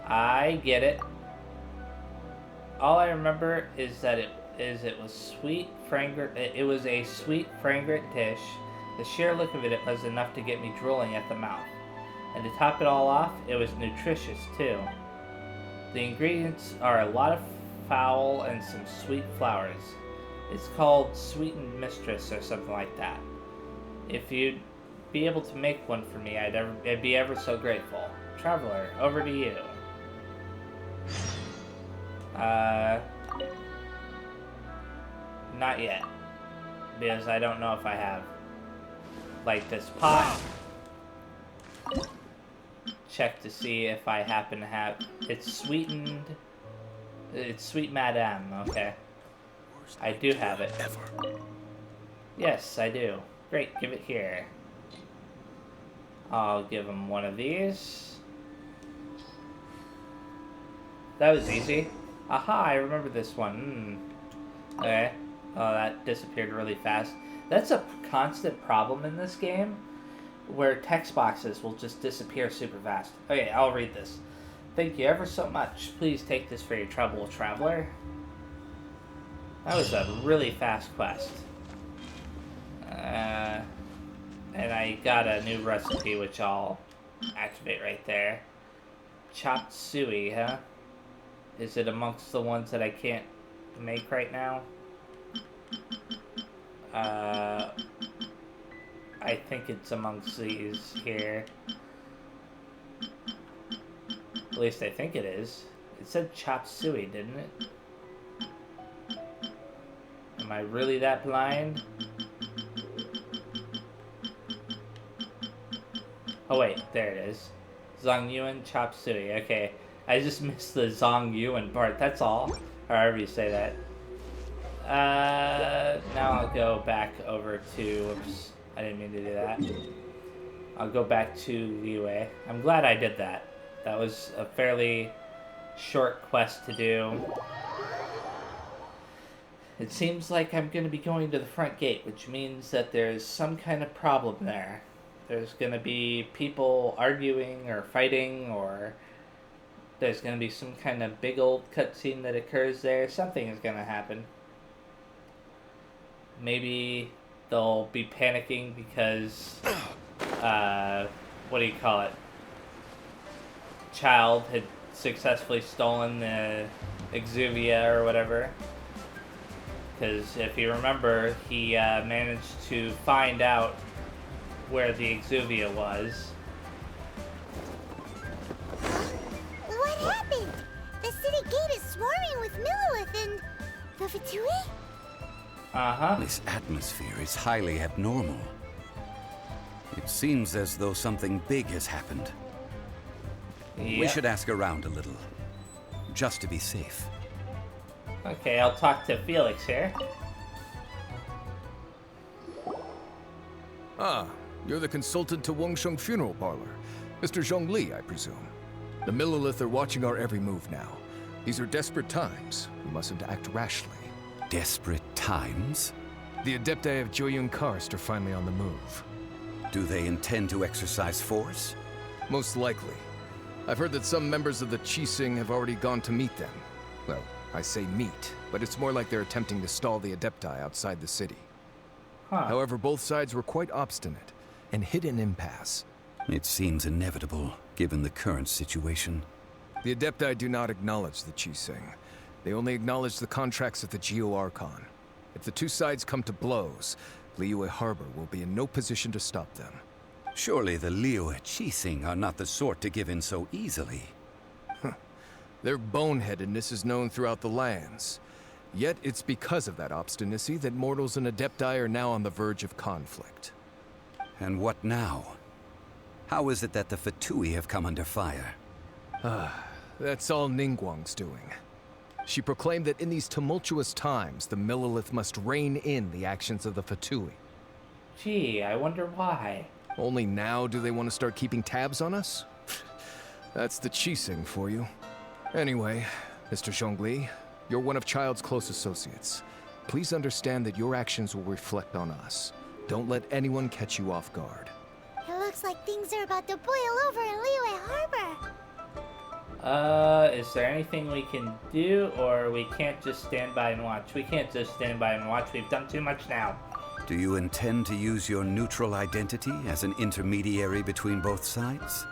I get it. all I remember is that it was sweet, fragrant. It was a sweet, fragrant dish. The sheer look of it was enough to get me drooling at the mouth. And to top it all off, it was nutritious too. The ingredients are a lot of fowl and some sweet flowers. It's called Sweetened Mistress or something like that. If you'd be able to make one for me, I'd be ever so grateful. Traveler, over to you. Not yet. Because I don't know if I have. Like this pot. Check to see if I happen to have. It's sweetened. It's sweet madame, okay. I do have it. Yes, I do. Great, give it here. I'll give him one of these. That was easy. Aha, I remember this one. Okay. Oh, that disappeared really fast. That's a constant problem in this game, where text boxes will just disappear super fast. Okay, I'll read this. Thank you ever so much. Please take this for your trouble, traveler. That was a really fast quest. And I got a new recipe, which I'll activate right there. Chopped suey, huh? Is it amongst the ones that I can't make right now? I think it's amongst these here. At least I think it is. It said chopped suey, didn't it? Am I really that blind? Oh wait, there it is. Zhang Yuan chop suey. Okay, I just missed the Zhang Yuan part. That's all. Or however you say that. Now I'll go back over to. Whoops, I didn't mean to do that. I'll go back to Liyue. I'm glad I did that. That was a fairly short quest to do. It seems like I'm going to be going to the front gate, which means that there's some kind of problem there. There's going to be people arguing or fighting, or there's going to be some kind of big old cutscene that occurs there. Something is going to happen. Maybe they'll be panicking because, what do you call it? Child had successfully stolen the Exuvia or whatever. Because if you remember, he managed to find out where the Exuvia was. What happened? The city gate is swarming with Millilith and the Fatui? Uh-huh. This atmosphere is highly abnormal. It seems as though something big has happened. Yep. We should ask around a little, just to be safe. Okay, I'll talk to Felix here. Ah, you're the consultant to Wangsheng Funeral Parlor. Mr. Zhongli, I presume. The Millilith are watching our every move now. These are desperate times. We mustn't act rashly. Desperate times? The Adepti of Joyun Karst are finally on the move. Do they intend to exercise force? Most likely. I've heard that some members of the Qixing have already gone to meet them. Well, I say meet, but it's more like they're attempting to stall the Adepti outside the city. Huh. However, both sides were quite obstinate and hit an impasse. It seems inevitable, given the current situation. The Adepti do not acknowledge the Qixing. They only acknowledge the contracts of the Geo Archon. If the two sides come to blows, Liyue Harbor will be in no position to stop them. Surely the Liyue Qixing are not the sort to give in so easily. Their boneheadedness is known throughout the lands. Yet it's because of that obstinacy that mortals and Adepti are now on the verge of conflict. And what now? How is it that the Fatui have come under fire? That's all Ningguang's doing. She proclaimed that in these tumultuous times, the Millilith must rein in the actions of the Fatui. Gee, I wonder why. Only now do they want to start keeping tabs on us? That's the Qixing for you. Anyway, Mr. Zhongli, you're one of Child's close associates. Please understand that your actions will reflect on us. Don't let anyone catch you off guard. It looks like things are about to boil over in Liyue Harbor. Is there anything we can do, or we can't just stand by and watch? We can't just stand by and watch. We've done too much now. Do you intend to use your neutral identity as an intermediary between both sides?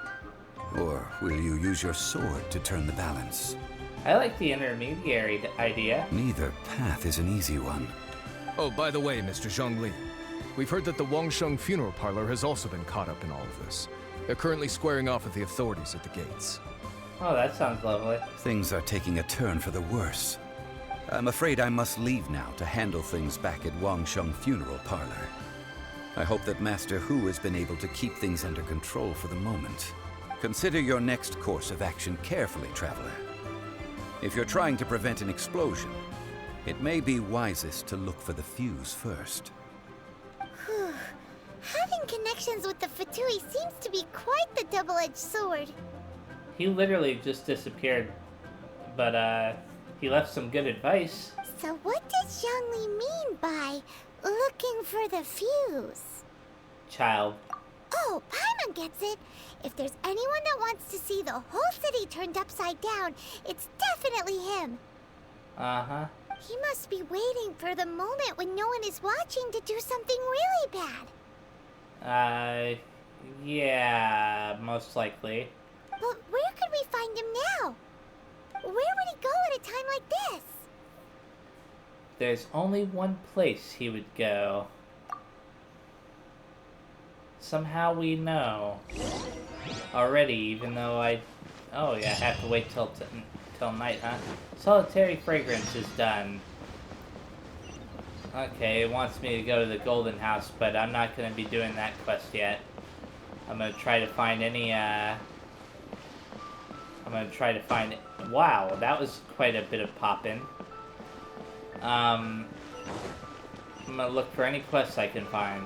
Or will you use your sword to turn the balance? I like the intermediary idea. Neither path is an easy one. Oh, by the way, Mr. Zhongli, we've heard that the Wangsheng funeral parlor has also been caught up in all of this. They're currently squaring off with the authorities at the gates. Oh, that sounds lovely. Things are taking a turn for the worse. I'm afraid I must leave now to handle things back at Wangsheng Funeral Parlor. I hope that Master Hu has been able to keep things under control for the moment. Consider your next course of action carefully, Traveler. If you're trying to prevent an explosion, it may be wisest to look for the fuse first. Having connections with the Fatui seems to be quite the double-edged sword. He literally just disappeared, but he left some good advice. So what does Zhongli mean by looking for the fuse? Child. Oh, Paimon gets it. If there's anyone that wants to see the whole city turned upside down, it's definitely him. Uh-huh. He must be waiting for the moment when no one is watching to do something really bad. Yeah, most likely. But where could we find him now? Where would he go at a time like this? There's only one place he would go. Somehow we know already, even though oh yeah, I have to wait till night, huh? Solitary Fragrance is done. Okay, it wants me to go to the Golden House, but I'm not going to be doing that quest yet. I'm going to try to find any, wow, that was quite a bit of poppin'. I'm going to look for any quests I can find.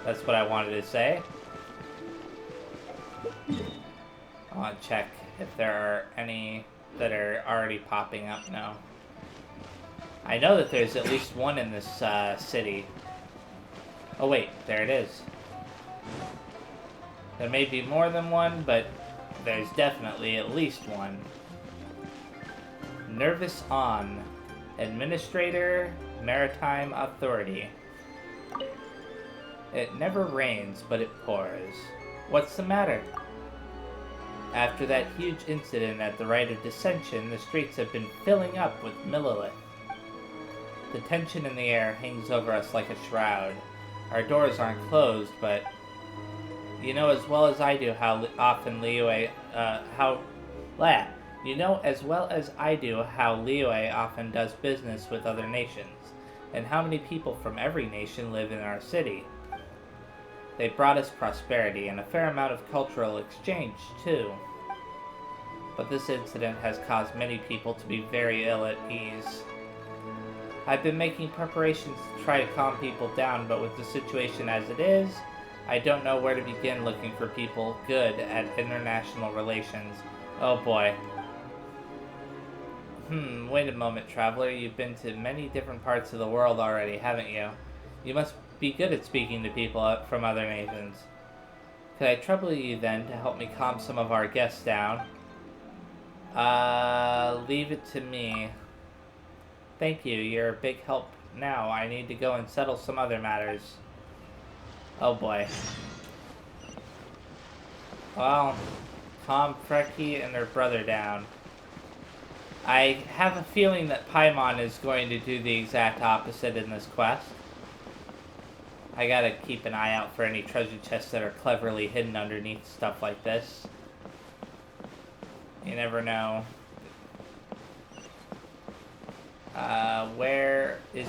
That's what I wanted to say. I want to check if there are any that are already popping up now. I know that there's at least one in this city. Oh wait, there it is. There may be more than one, but there's definitely at least one. Nervous On, Administrator, Maritime Authority. It never rains, but it pours. What's the matter? After that huge incident at the Rite of Dissension, the streets have been filling up with millilith. The tension in the air hangs over us like a shroud. Our doors aren't closed, but you know as well as I do how often Liyue often does business with other nations, and how many people from every nation live in our city. They brought us prosperity and a fair amount of cultural exchange, too. But this incident has caused many people to be very ill at ease. I've been making preparations to try to calm people down, but with the situation as it is, I don't know where to begin looking for people good at international relations. Oh boy. Wait a moment, Traveler. You've been to many different parts of the world already, haven't you? You must be good at speaking to people from other nations. Could I trouble you then to help me calm some of our guests down? Leave it to me. Thank you, you're a big help now. I need to go and settle some other matters. Oh boy. Well, calm Freki and her brother down. I have a feeling that Paimon is going to do the exact opposite in this quest. I gotta keep an eye out for any treasure chests that are cleverly hidden underneath stuff like this. You never know. Where is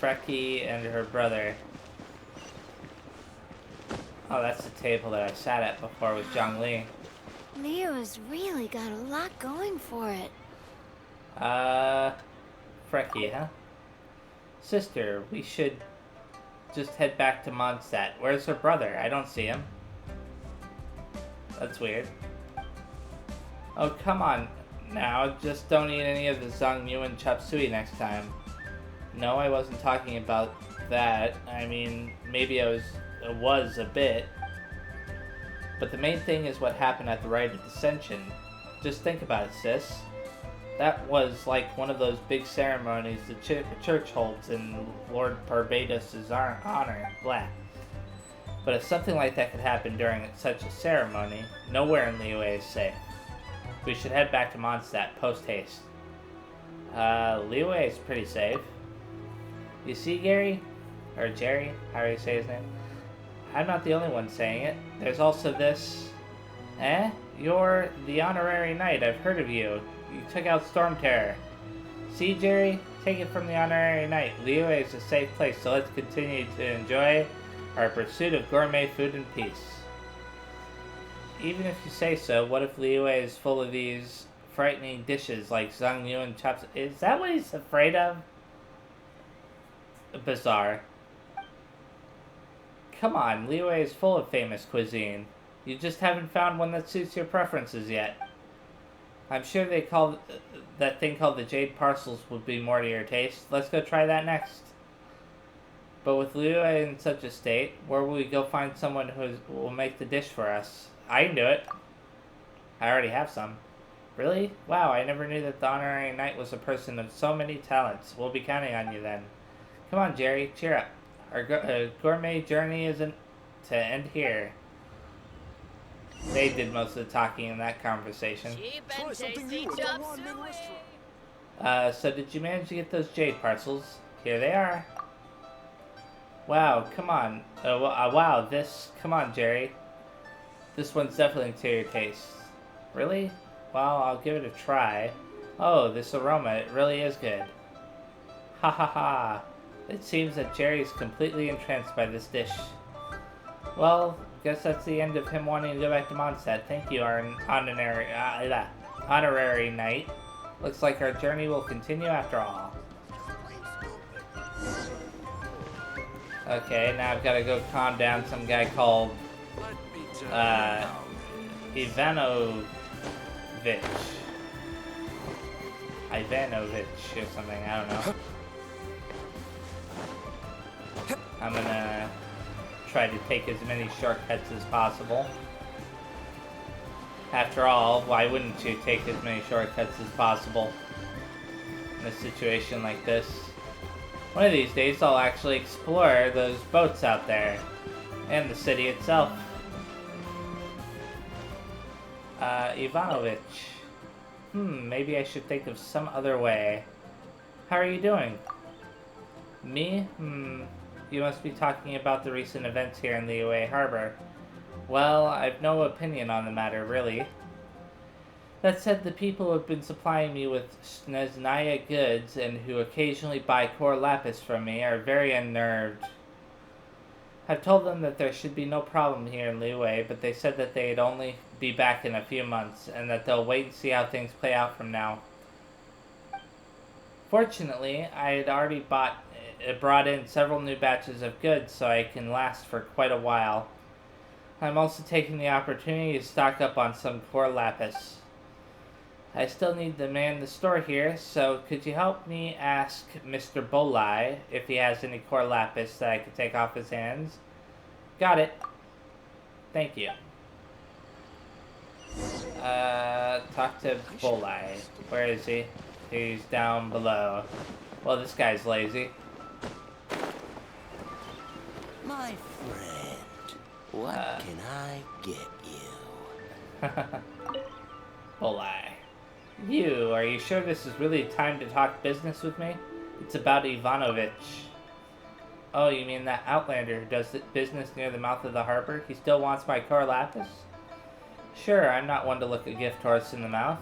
Freki and her brother? Oh, that's the table that I sat at before with Zhongli. Liyue's really got a lot going for it. Freki, huh? Sister, we should just head back to Mondstadt. Where's her brother? I don't see him. That's weird. Oh, come on now. Just don't eat any of the Zhongyuan chop suey next time. No, I wasn't talking about that. I mean, maybe it was a bit. But the main thing is what happened at the Rite of Dissension. Just think about it, sis. That was like one of those big ceremonies the church holds in Lord Barbados' honor. Blah. But if something like that could happen during such a ceremony, nowhere in Liyue is safe. We should head back to Mondstadt post-haste. Liyue is pretty safe. You see, Gary? Or Jerry, however you say his name. I'm not the only one saying it. There's also this... Eh? You're the honorary knight. I've heard of you. You took out Storm Terror. See, Jerry? Take it from the honorary knight. Liyue is a safe place, so let's continue to enjoy our pursuit of gourmet food in peace. Even if you say so, what if Liyue is full of these frightening dishes like Zhang Yu and chops? Is that what he's afraid of? Bizarre. Come on, Liyue is full of famous cuisine. You just haven't found one that suits your preferences yet. I'm sure they call that thing called the Jade Parcels would be more to your taste. Let's go try that next. But with Liyue in such a state, where will we go find someone who will make the dish for us? I can do it. I already have some. Really? Wow, I never knew that the honorary knight was a person of so many talents. We'll be counting on you then. Come on, Jerry, cheer up. Our gourmet journey isn't to end here. They did most of the talking in that conversation. So did you manage to get those jade parcels? Here they are. Wow, come on. Wow, this... Come on, Jerry. This one's definitely to your taste. Really? Well, I'll give it a try. Oh, this aroma, it really is good. Ha ha ha. It seems that Jerry is completely entranced by this dish. Well, guess that's the end of him wanting to go back to Mondstadt. Thank you, our honorary knight. Looks like our journey will continue after all. Okay, now I've got to go calm down some guy called Ivanovich or something, I don't know. I'm gonna try to take as many shortcuts as possible. After all, why wouldn't you take as many shortcuts as possible in a situation like this? One of these days I'll actually explore those boats out there, and the city itself. Ivanovich. Maybe I should think of some other way. How are you doing? Me? You must be talking about the recent events here in Liyue Harbor. Well, I've no opinion on the matter, really. That said, the people who have been supplying me with Snezhnaya goods and who occasionally buy core lapis from me are very unnerved. I've told them that there should be no problem here in Liyue, but they said that they'd only be back in a few months, and that they'll wait and see how things play out from now. Fortunately, I had already brought in several new batches of goods, so I can last for quite a while. I'm also taking the opportunity to stock up on some core lapis. I still need to man the store here, so could you help me ask Mr. Bolai if he has any core lapis that I could take off his hands? Got it. Thank you. Talk to Bolai. Where is he? He's down below. Well, this guy's lazy. My friend, what can I get you? Bolai. You, are you sure this is really time to talk business with me? It's about Ivanovich. Oh, you mean that Outlander who does business near the mouth of the harbor? He still wants my core lapis? Sure, I'm not one to look a gift horse in the mouth.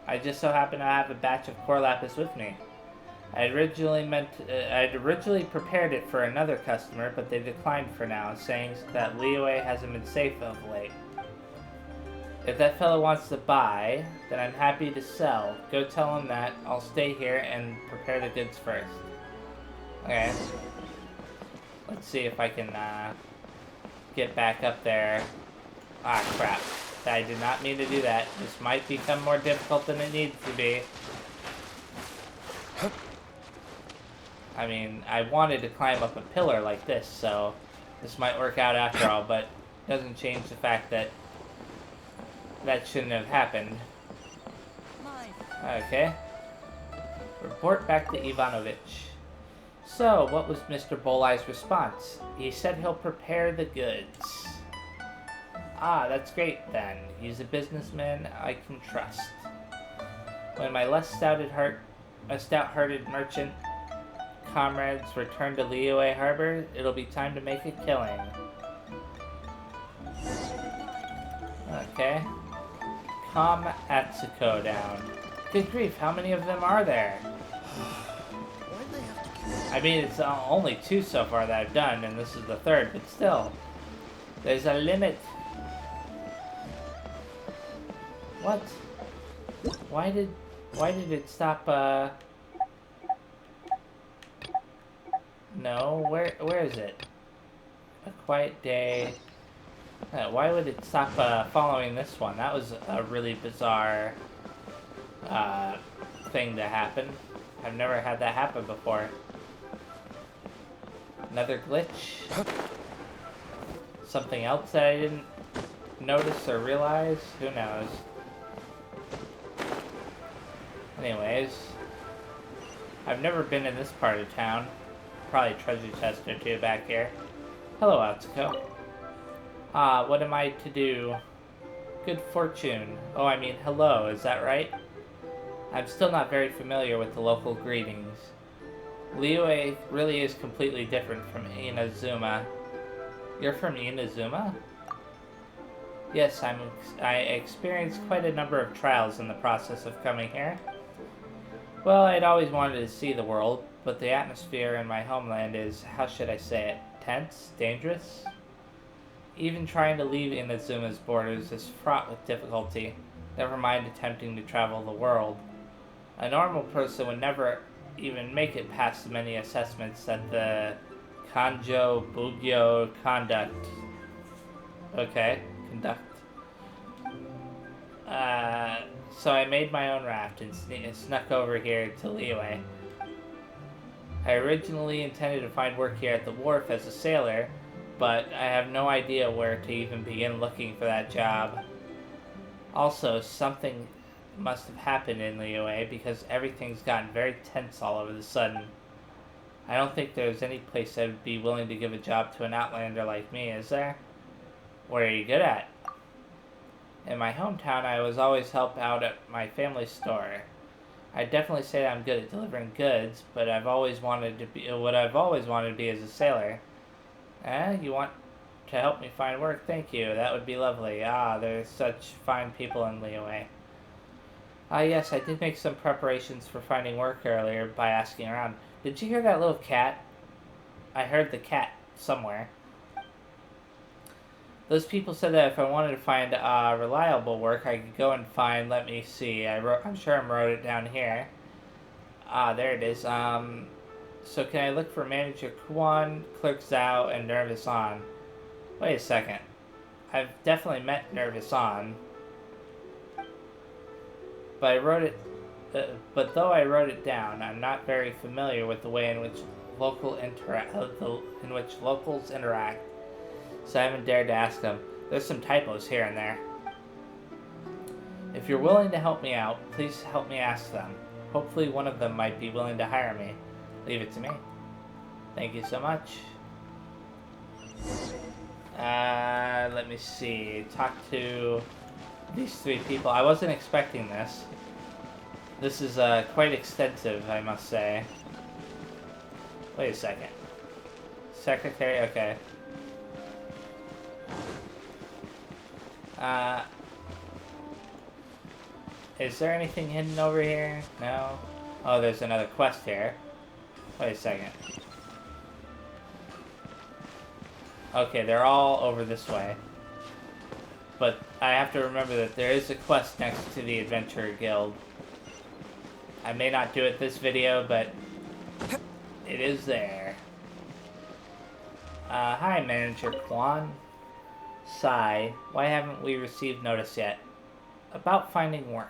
I just so happen to have a batch of core lapis with me. I'd originally prepared it for another customer, but they declined for now, saying that Liyue hasn't been safe of late. If that fellow wants to buy, then I'm happy to sell. Go tell him that. I'll stay here and prepare the goods first. Okay. Let's see if I can get back up there. Ah, crap. I did not mean to do that. This might become more difficult than it needs to be. I mean, I wanted to climb up a pillar like this, so this might work out after all, but it doesn't change the fact that that shouldn't have happened. My Okay. Report back to Ivanovich. So, what was Mr. Boleye's response? He said he'll prepare the goods. Ah, that's great then. He's a businessman I can trust. When my less stout-hearted merchant comrades return to Liyue Harbor, it'll be time to make a killing. Okay. Calm Atsuko down. Good grief, how many of them are there? Why'd they have to kill I mean, it's only 2 so far that I've done, and this is the 3rd, but still. There's a limit. What? Why did it stop, No, where is it? A Quiet Day. Why would it stop, following this one? That was a really bizarre, thing to happen. I've never had that happen before. Another glitch? Something else that I didn't notice or realize? Who knows? Anyways, I've never been in this part of town. Probably a treasure chest or 2 back here. Hello, Atsuko. What am I to do? Good fortune. Oh, I mean, hello, is that right? I'm still not very familiar with the local greetings. Liyue really is completely different from Inazuma. You're from Inazuma? Yes, I experienced quite a number of trials in the process of coming here. Well, I'd always wanted to see the world, but the atmosphere in my homeland is, how should I say it, tense, dangerous? Even trying to leave Inazuma's borders is fraught with difficulty, never mind attempting to travel the world. A normal person would never even make it past the many assessments that the Kanjo Bugyo conduct. So I made my own raft and snuck over here to Liyue. I originally intended to find work here at the wharf as a sailor, but I have no idea where to even begin looking for that job. Also, something must have happened in Liyue because everything's gotten very tense all of a sudden. I don't think there's any place that would be willing to give a job to an outlander like me, is there? What are you good at? In my hometown, I was always help out at my family store. I'd definitely say that I'm good at delivering goods, but I've always wanted to be as a sailor. You want to help me find work? Thank you. That would be lovely. Ah, there's such fine people in Liyue. Yes, I did make some preparations for finding work earlier by asking around. Did you hear that little cat? I heard the cat somewhere. Those people said that if I wanted to find reliable work, I could go and find, let me see, I'm sure I wrote it down here. There it is. So can I look for Manager Kwan, Clerk Zhao, and Nervous On? Wait a second. I've definitely met Nervous On. But though I wrote it down, I'm not very familiar with the way in which locals interact. So I haven't dared to ask them. There's some typos here and there. If you're willing to help me out, please help me ask them. Hopefully one of them might be willing to hire me. Leave it to me. Thank you so much. Let me see. Talk to these 3 people. I wasn't expecting this. This is quite extensive, I must say. Wait a second. Secretary? Okay. Is there anything hidden over here? No? Oh, there's another quest here. Wait a second. Okay, they're all over this way. But I have to remember that there is a quest next to the Adventurer Guild. I may not do it this video, but it is there. Hi, Manager Kwan. Sigh, why haven't we received notice yet? About finding work.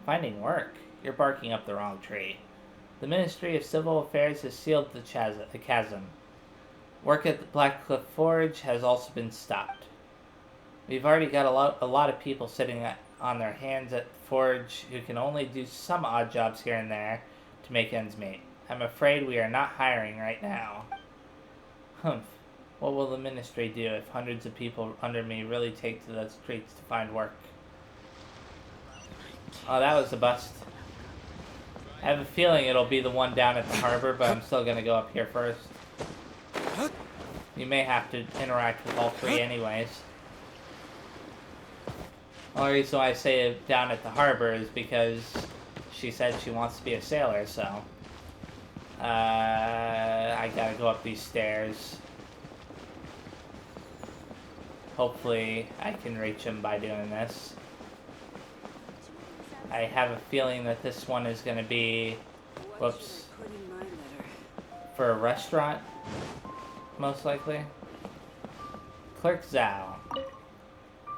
Finding work? You're barking up the wrong tree. The Ministry of Civil Affairs has sealed the chasm. Work at the Blackcliff Forge has also been stopped. We've already got a lot of people sitting on their hands at the forge who can only do some odd jobs here and there to make ends meet. I'm afraid we are not hiring right now. Humph. What will the ministry do if hundreds of people under me really take to the streets to find work? Oh, that was a bust. I have a feeling it'll be the one down at the harbor, but I'm still gonna go up here first. You may have to interact with all three anyways. The only reason why I say down at the harbor is because she said she wants to be a sailor, so... I gotta go up these stairs. Hopefully I can reach him by doing this. I have a feeling that this one is gonna be... Whoops. For a restaurant, most likely. Clerk Zhao.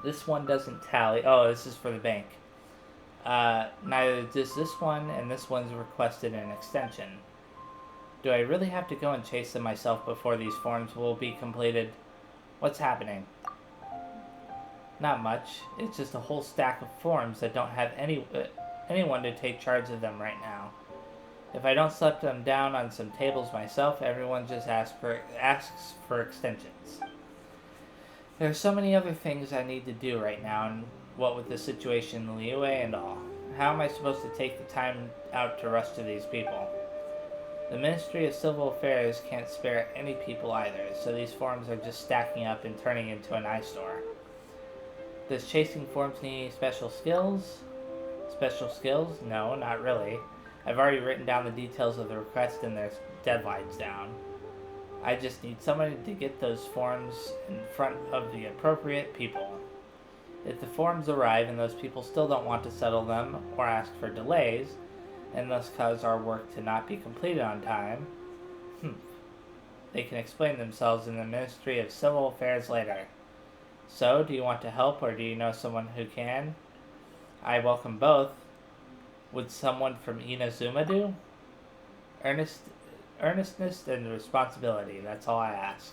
This one doesn't tally. Oh, this is for the bank. Neither does this one, and this one's requested an extension. Do I really have to go and chase them myself before these forms will be completed? What's happening? Not much. It's just a whole stack of forms that don't have anyone to take charge of them right now. If I don't slap them down on some tables myself, everyone just asks for extensions. There are so many other things I need to do right now, and what with the situation in Liyue and all. How am I supposed to take the time out to rush to these people? The Ministry of Civil Affairs can't spare any people either, so these forms are just stacking up and turning into an eyesore. Does chasing forms need any special skills? Special skills? No, not really. I've already written down the details of the request and their deadlines down. I just need somebody to get those forms in front of the appropriate people. If the forms arrive and those people still don't want to settle them or ask for delays, and thus cause our work to not be completed on time, they can explain themselves in the Ministry of Civil Affairs later. So, do you want to help, or do you know someone who can? I welcome both. Would someone from Inazuma do? Earnestness and responsibility, that's all I ask.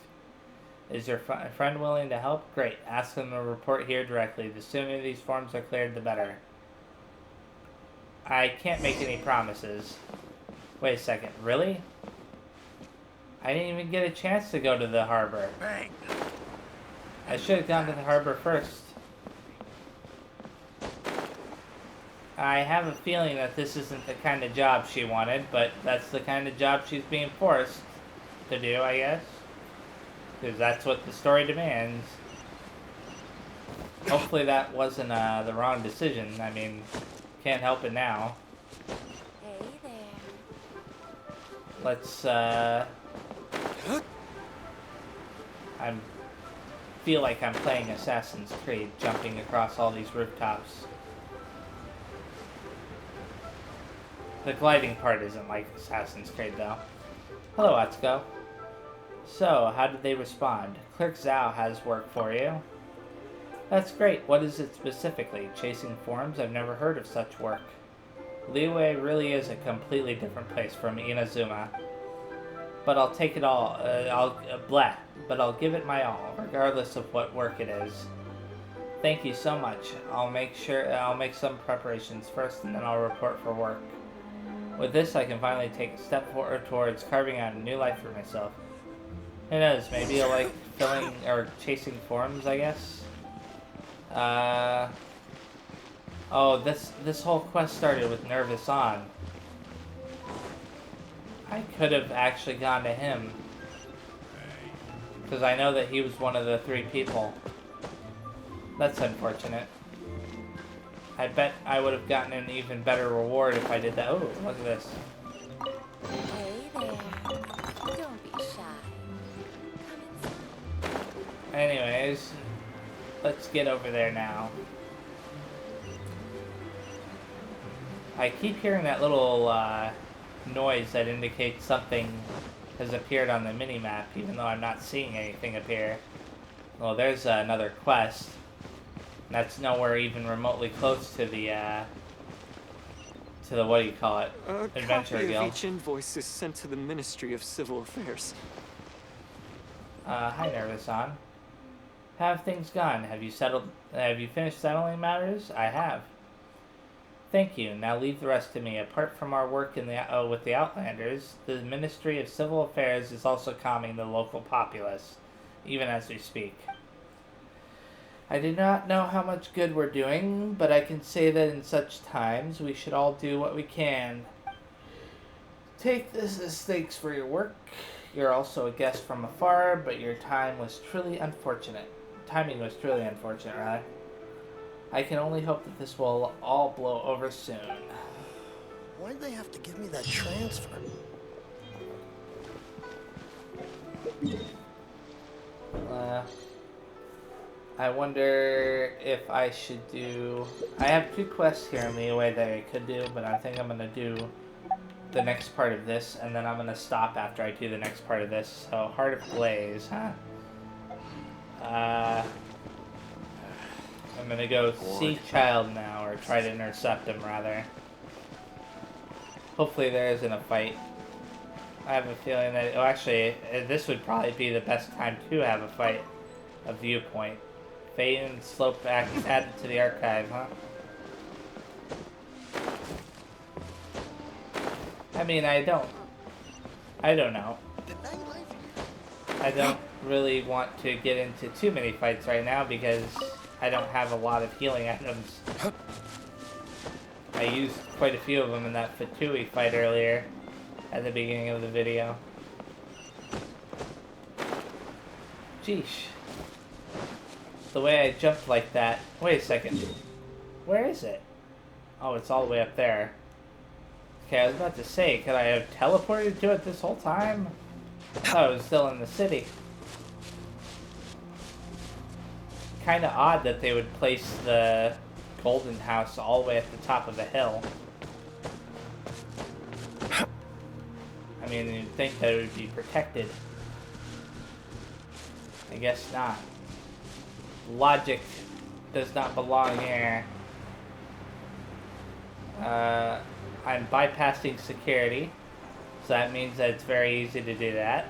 Is your friend willing to help? Great, ask them to report here directly. The sooner these forms are cleared, the better. I can't make any promises. Wait a second, really? I didn't even get a chance to go to the harbor. Bang. I should have gone to the harbor first. I have a feeling that this isn't the kind of job she wanted, but that's the kind of job she's being forced to do, I guess. Because that's what the story demands. Hopefully that wasn't the wrong decision. I mean, can't help it now. Hey there. Let's, I feel like I'm playing Assassin's Creed, jumping across all these rooftops. The gliding part isn't like Assassin's Creed, though. Hello, Atsuko. So, how did they respond? Clerk Zhao has work for you. That's great. What is it specifically? Chasing forms? I've never heard of such work. Liyue really is a completely different place from Inazuma. But I'll take it all. But I'll give it my all, regardless of what work it is. Thank you so much. I'll make some preparations first, and then I'll report for work. With this, I can finally take a step forward towards carving out a new life for myself. Who knows? Maybe I'll like filling or chasing forms, I guess. Oh, this whole quest started with Nervous On. I could have actually gone to him, because I know that he was one of the 3 people. That's unfortunate. I bet I would have gotten an even better reward if I did that. Oh, look at this. Hey there. Don't be shy. Come inside. Anyways, let's get over there now. I keep hearing that little noise that indicates something has appeared on the mini-map, even though I'm not seeing anything appear. Well, there's another quest. That's nowhere even remotely close to the what do you call it? Adventure copy Guild. of each invoice is sent to the Ministry of Civil Affairs. Hi, Nervous On. How have things gone? Have you finished settling matters? I have. Thank you. Now leave the rest to me. Apart from our work with the Outlanders, the Ministry of Civil Affairs is also calming the local populace, even as we speak. I do not know how much good we're doing, but I can say that in such times we should all do what we can. Take this as thanks for your work. You're also a guest from afar, but your timing was truly unfortunate, rather. I can only hope that this will all blow over soon. Why'd they have to give me that transfer? I wonder if I should do... I have 2 quests here in Liyue that I could do, but I think I'm going to do the next part of this, and then I'm going to stop after I do the next part of this. So, Heart of Blaze, huh? I'm gonna go see Child now, or try to intercept him, rather. Hopefully there isn't a fight. I have a feeling that... Oh, actually, this would probably be the best time to have a fight. A viewpoint. Phaeton Slope back added to the archive, huh? I mean, I don't know. I don't really want to get into too many fights right now because I don't have a lot of healing items. I used quite a few of them in that Fatui fight earlier at the beginning of the video. Sheesh. The way I jumped like that. Wait a second. Where is it? Oh, it's all the way up there. Okay, I was about to say, could I have teleported to it this whole time? I thought it was still in the city. Kind of odd that they would place the Golden House all the way at the top of the hill. I mean, you'd think that it would be protected. I guess not. Logic does not belong here. I'm bypassing security, so that means that it's very easy to do that.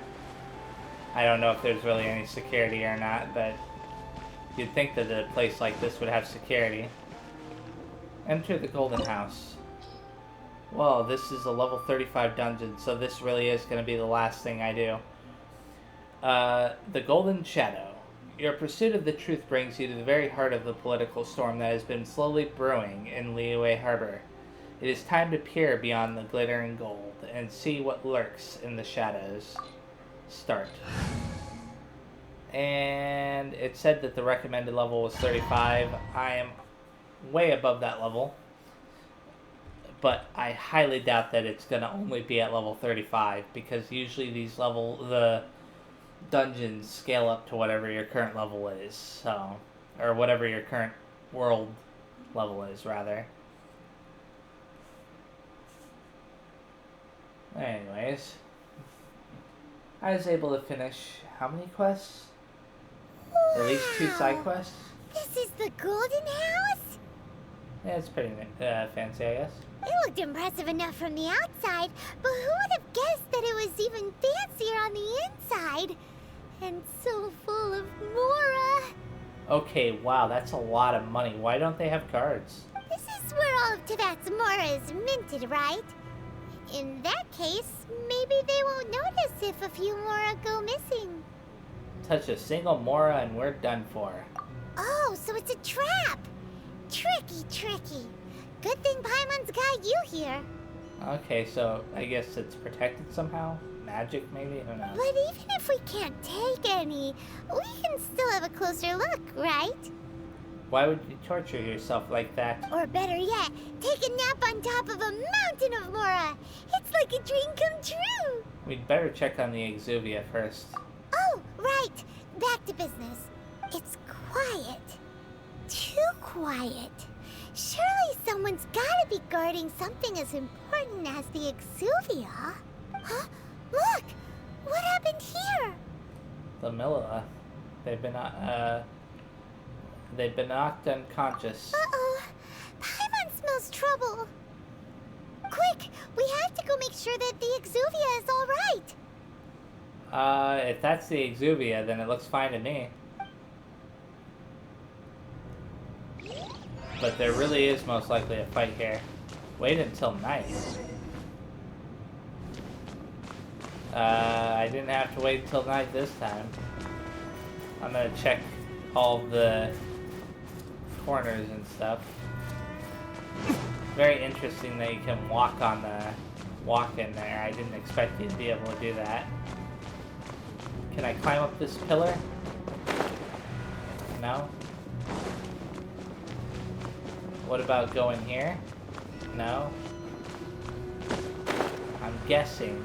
I don't know if there's really any security or not, but you'd think that a place like this would have security. Enter the Golden House. Well, this is a level 35 dungeon, so this really is going to be the last thing I do. The Golden Shadow. Your pursuit of the truth brings you to the very heart of the political storm that has been slowly brewing in Liyue Harbor. It is time to peer beyond the glittering gold and see what lurks in the shadows. Start. And it said that the recommended level was 35. I am way above that level. But I highly doubt that it's going to only be at level 35, because usually the dungeons scale up to whatever your current level is, so, or whatever your current world level is, rather. Anyways, I was able to finish how many quests? At least 2 side quests? This is the Golden House? Yeah, it's pretty fancy, I guess. It looked impressive enough from the outside, but who would have guessed that it was even fancier on the inside? And so full of Mora. Okay, wow, that's a lot of money. Why don't they have cards? This is where all of Teyvat's Mora is minted, right? In that case, maybe they won't notice if a few Mora go missing. Touch a single Mora and we're done for. Oh, so it's a trap! Tricky, tricky. Good thing Paimon's got you here. Okay, so I guess it's protected somehow? Magic, maybe? Who knows? But even if we can't take any, we can still have a closer look, right? Why would you torture yourself like that? Or better yet, take a nap on top of a mountain of Mora. It's like a dream come true. We'd better check on the Exuvia first. Oh, right. Back to business. It's quiet. Too quiet. Surely someone's gotta be guarding something as important as the Exuvia. Huh? Look! What happened here? The Milla. They've been knocked unconscious. Uh-oh. Paimon smells trouble. Quick! We have to go make sure that the Exuvia is all right. If that's the Exuvia, then it looks fine to me. But there really is most likely a fight here. Wait until night. I didn't have to wait until night this time. I'm gonna check all the corners and stuff. Very interesting that you can walk in there. I didn't expect you to be able to do that. Can I climb up this pillar? No? What about going here? No? I'm guessing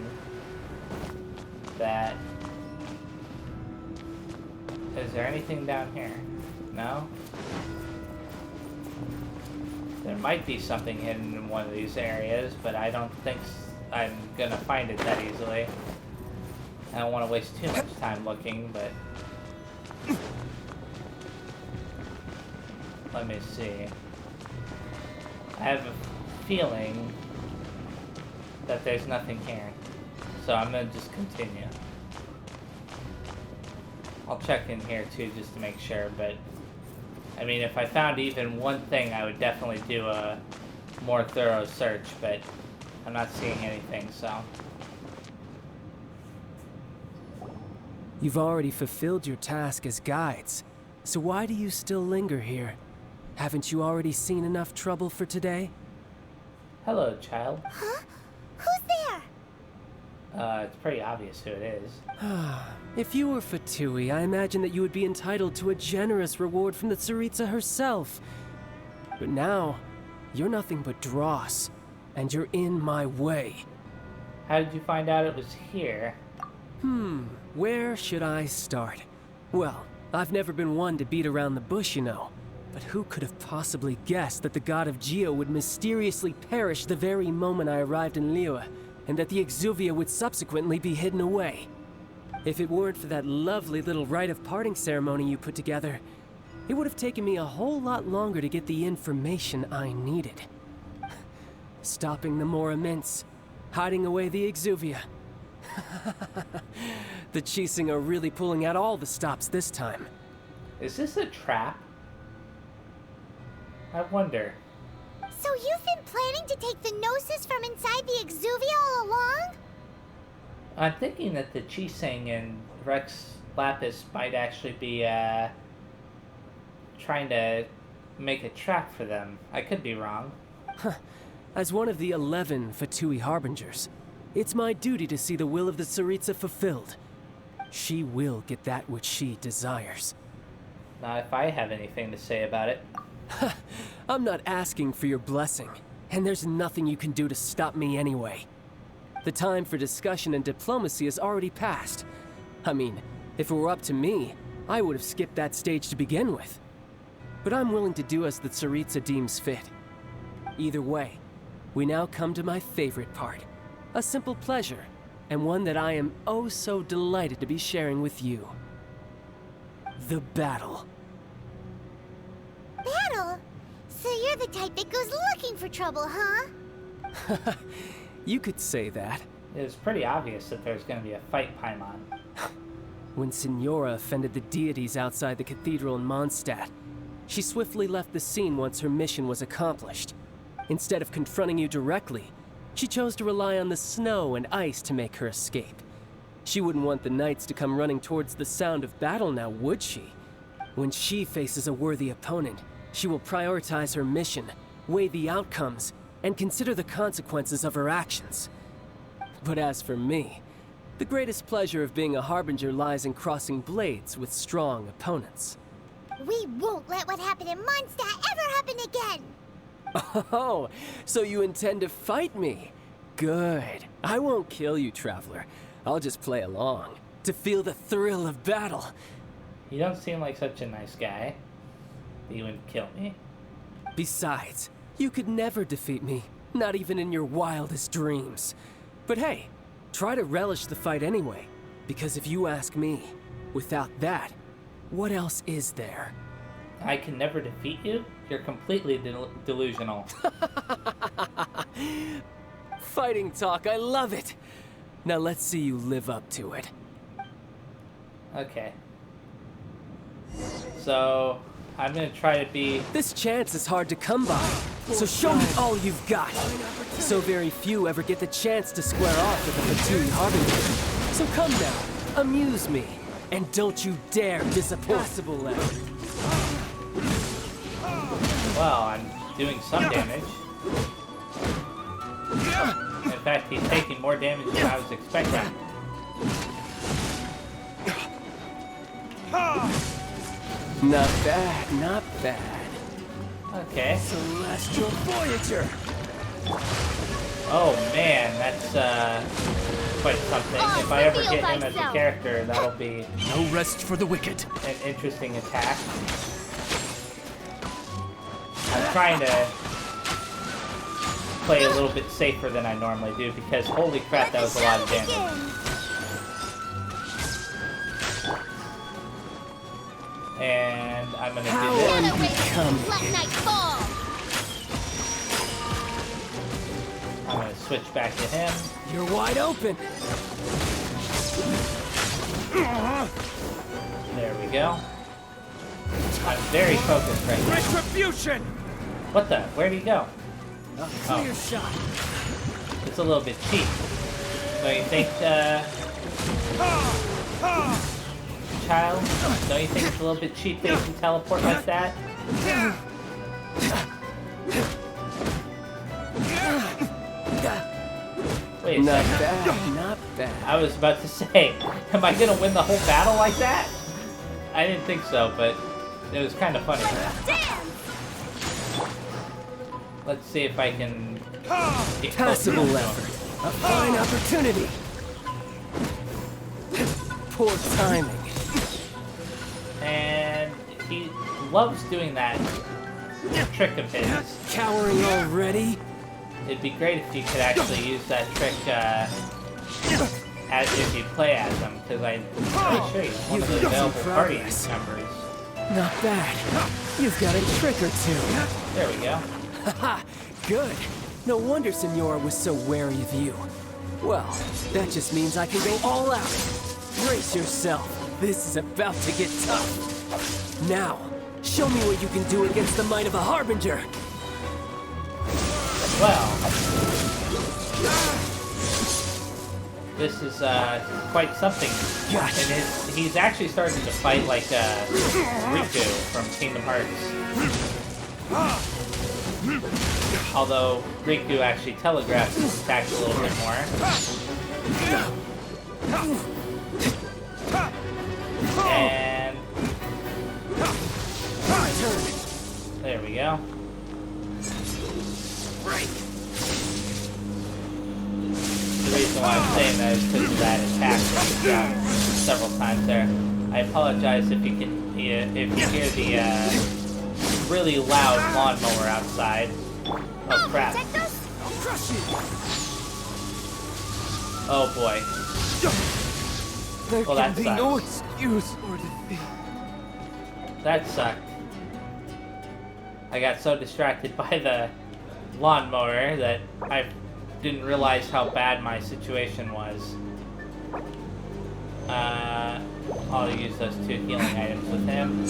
that... Is there anything down here? No? There might be something hidden in one of these areas, but I don't think I'm gonna find it that easily. I don't want to waste too much time looking, but... Let me see. I have a feeling that there's nothing here. So I'm gonna just continue. I'll check in here too just to make sure, but... I mean, if I found even one thing, I would definitely do a more thorough search, but I'm not seeing anything, so... You've already fulfilled your task as guides, so why do you still linger here? Haven't you already seen enough trouble for today? Hello, child. Huh? Who's there? It's pretty obvious who it is. If you were Fatui, I imagine that you would be entitled to a generous reward from the Tsaritsa herself. But now, you're nothing but dross, and you're in my way. How did you find out it was here? Where should I start? Well, I've never been one to beat around the bush, you know. But who could have possibly guessed that the god of Geo would mysteriously perish the very moment I arrived in Liyue, and that the Exuvia would subsequently be hidden away? If it weren't for that lovely little rite of parting ceremony you put together, it would have taken me a whole lot longer to get the information I needed. Stopping the Mora Mints, hiding away the Exuvia. The Chising are really pulling out all the stops this time. Is this a trap? I wonder. So you've been planning to take the Gnosis from inside the Exuvia all along? I'm thinking that the Chising and Rex Lapis might actually be, trying to make a trap for them. I could be wrong. As one of the 11 Fatui Harbingers, it's my duty to see the will of the Tsaritsa fulfilled. She will get that which she desires. Not if I have anything to say about it. I'm not asking for your blessing, and there's nothing you can do to stop me anyway. The time for discussion and diplomacy has already passed. I mean, if it were up to me, I would have skipped that stage to begin with. But I'm willing to do as the Tsaritsa deems fit. Either way, we now come to my favorite part. A simple pleasure, and one that I am oh so delighted to be sharing with you. The battle. Battle? So you're the type that goes looking for trouble, huh? You could say that. It was pretty obvious that there's going to be a fight, Paimon. When Signora offended the deities outside the cathedral in Mondstadt, she swiftly left the scene once her mission was accomplished. Instead of confronting you directly, she chose to rely on the snow and ice to make her escape. She wouldn't want the knights to come running towards the sound of battle now, would she? When she faces a worthy opponent, she will prioritize her mission, weigh the outcomes, and consider the consequences of her actions. But as for me, the greatest pleasure of being a Harbinger lies in crossing blades with strong opponents. We won't let what happened in Mondstadt ever happen again! Oh, so you intend to fight me? Good. I won't kill you, Traveler. I'll just play along, to feel the thrill of battle. You don't seem like such a nice guy. You wouldn't kill me. Besides, you could never defeat me, not even in your wildest dreams. But hey, try to relish the fight anyway, because if you ask me, without that, what else is there? I can never defeat you? You're completely delusional. Fighting talk, I love it! Now let's see you live up to it. Okay. So, I'm gonna try to be... This chance is hard to come by, so show me all you've got. So very few ever get the chance to square off with the Fatui Harbinger. So come now, amuse me, and don't you dare disappoint. Possible left. Well, I'm doing some damage. In fact, he's taking more damage than I was expecting. Not bad, not bad. Okay. Celestial Voyager! Oh man, that's quite something. If I ever get him as a character, that'll be No rest for the wicked. an interesting attack. I'm trying to play a little bit safer than I normally do because holy crap, that was a lot of damage. And I'm gonna do this. Let night fall. I'm gonna switch back to him. You're wide open! There we go. I'm very focused right now. Retribution! What the? Where'd he go? A clear shot. It's a little bit cheap. Don't you think, child? Don't you think it's a little bit cheap that you can teleport like that? Wait a Not second. bad, not bad. I was about to say, am I gonna win the whole battle like that? I didn't think so, but it was kind of funny. Let's see if I can get closer to Passable him. effort. A fine opportunity. Poor timing. And he loves doing that trick of his. Cowering already? It'd be great if you could actually use that trick as if you play as him, because I'm pretty sure he's one of the available party members. Not bad. You've got a trick or two. There we go. Haha, good. No wonder Senora was so wary of you. Well, that just means I can go all out. Brace yourself. This is about to get tough. Now, show me what you can do against the might of a Harbinger. Well, this is quite something. And he's actually starting to fight like Riku from Kingdom Hearts. Although Riku actually telegraphs his attacks a little bit more. And there we go. The reason why I'm saying that is because of that attack that he got several times there. I apologize if you can hear the really loud lawnmower outside. Oh crap! Oh boy. Well, that sucks. No excuse for defeat. That sucked. I got so distracted by the lawnmower that I didn't realize how bad my situation was. I'll use those 2 healing items with him.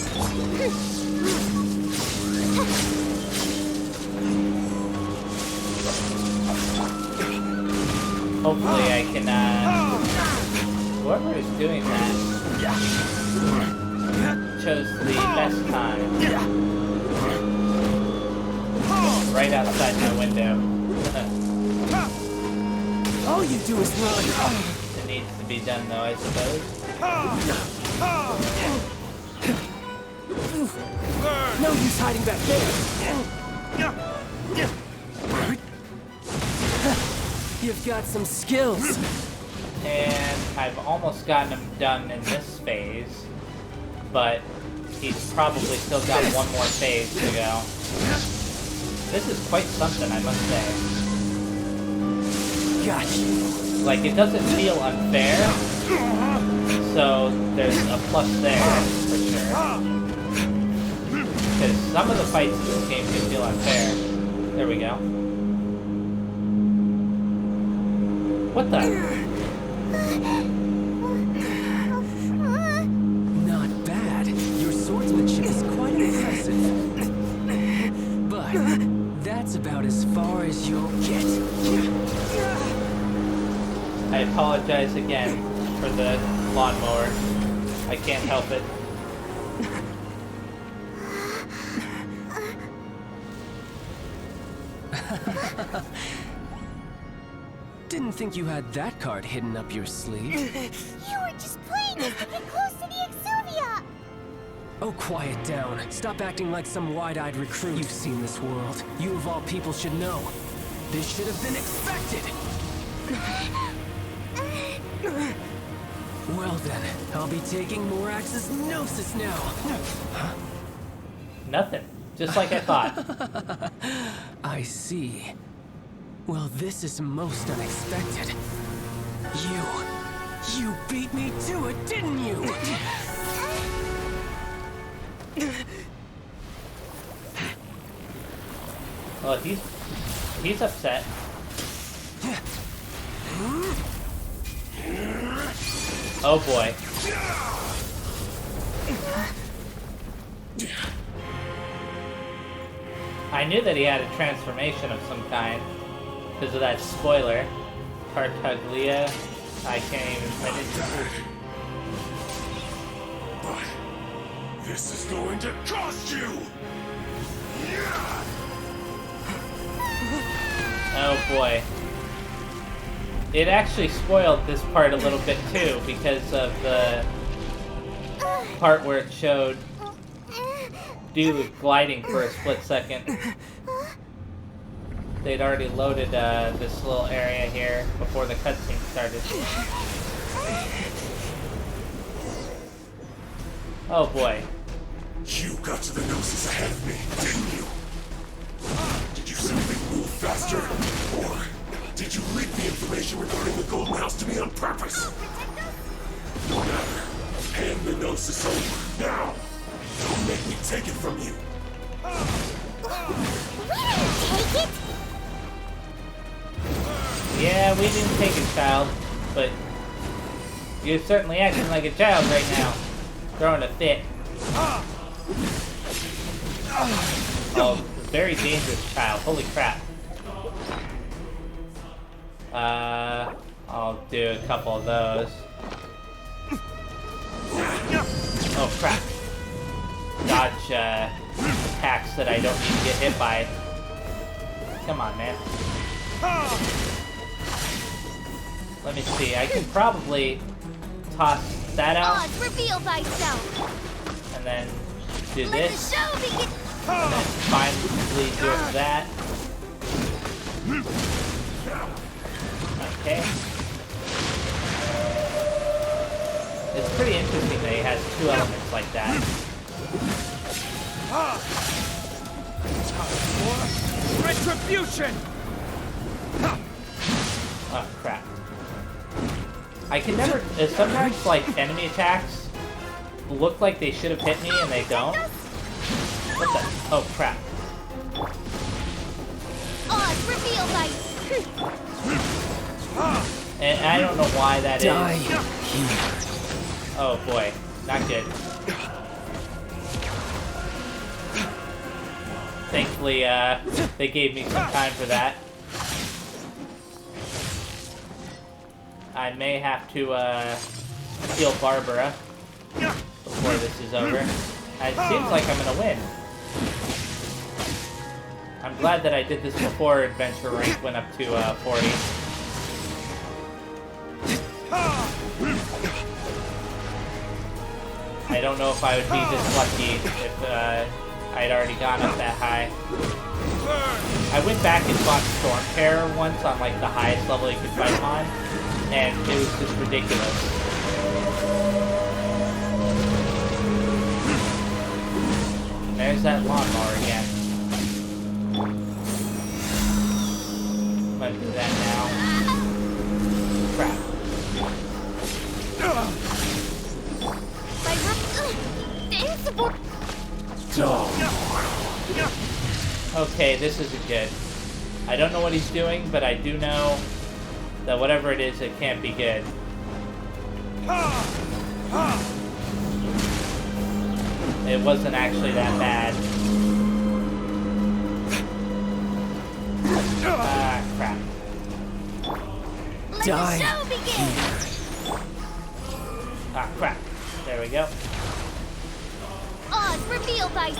Hopefully I can, whoever is doing that chose the best time. Right outside my window. All you do is run. It needs to be done though, I suppose. No use hiding back there. You've got some skills. And I've almost gotten him done in this phase, but he's probably still got one more phase to go. This is quite something, I must say. Gotcha. Like, it doesn't feel unfair, so there's a plus there, for sure. Because some of the fights in this game can feel unfair. There we go. What the? Not bad. Your swordsmanship is quite impressive. apologize again for the lawnmower. I can't help it. Didn't think you had that card hidden up your sleeve. You were just playing us to get close to the Exuvia! Oh, quiet down. Stop acting like some wide-eyed recruit. You've seen this world. You of all people should know. This should have been expected! Well then, I'll be taking Morax's Gnosis now. Huh? Nothing. Just like I thought. I see. Well, this is most unexpected. You beat me to it, didn't you? Well, he's upset. Oh boy. I knew that he had a transformation of some kind because of that spoiler. Tartaglia. I can't even find it. But this is going to cost you! Oh boy. It actually spoiled this part a little bit too because of the part where it showed dude gliding for a split second. They'd already loaded this little area here before the cutscene started. Oh boy. You got to the Gnosis ahead of me, didn't you? Did you simply move faster? Or did you leak the information regarding the Golden House to me on purpose? Whatever. Hand the Gnosis over, now! Don't make me take it from you! We didn't take it! Yeah, we didn't take it, child, but you're certainly acting like a child right now. Throwing a fit. Oh, very dangerous child. Holy crap. I'll do a couple of those. Oh crap. Dodge attacks that I don't need to get hit by. Come on, man. Let me see. I can probably toss that out. Oz, reveal thyself. And then do Let this. the show begin. And then finally do that. Okay. It's pretty interesting that he has two elements like that. Retribution! Oh crap. I can never, sometimes like enemy attacks look like they should have hit me and they don't. What the, oh crap. Oz, reveal thy. And I don't know why that Die is. here. Oh boy, not good. Thankfully, they gave me some time for that. I may have to, heal Barbara before this is over. And it seems like I'm gonna win. I'm glad that I did this before adventure rank went up to, 40. I don't know if I would be this lucky if, I'd already gone up that high. I went back and fought Storm Terror once on like the highest level you could fight him on, and it was just ridiculous. And there's that lawnmower again. I'm gonna do that now. Crap. Okay, this isn't good. I don't know what he's doing, but I do know that whatever it is, it can't be good. It wasn't actually that bad. Ah, crap. Die. Show begins. Ah, crap. There we go. Oz revealed by.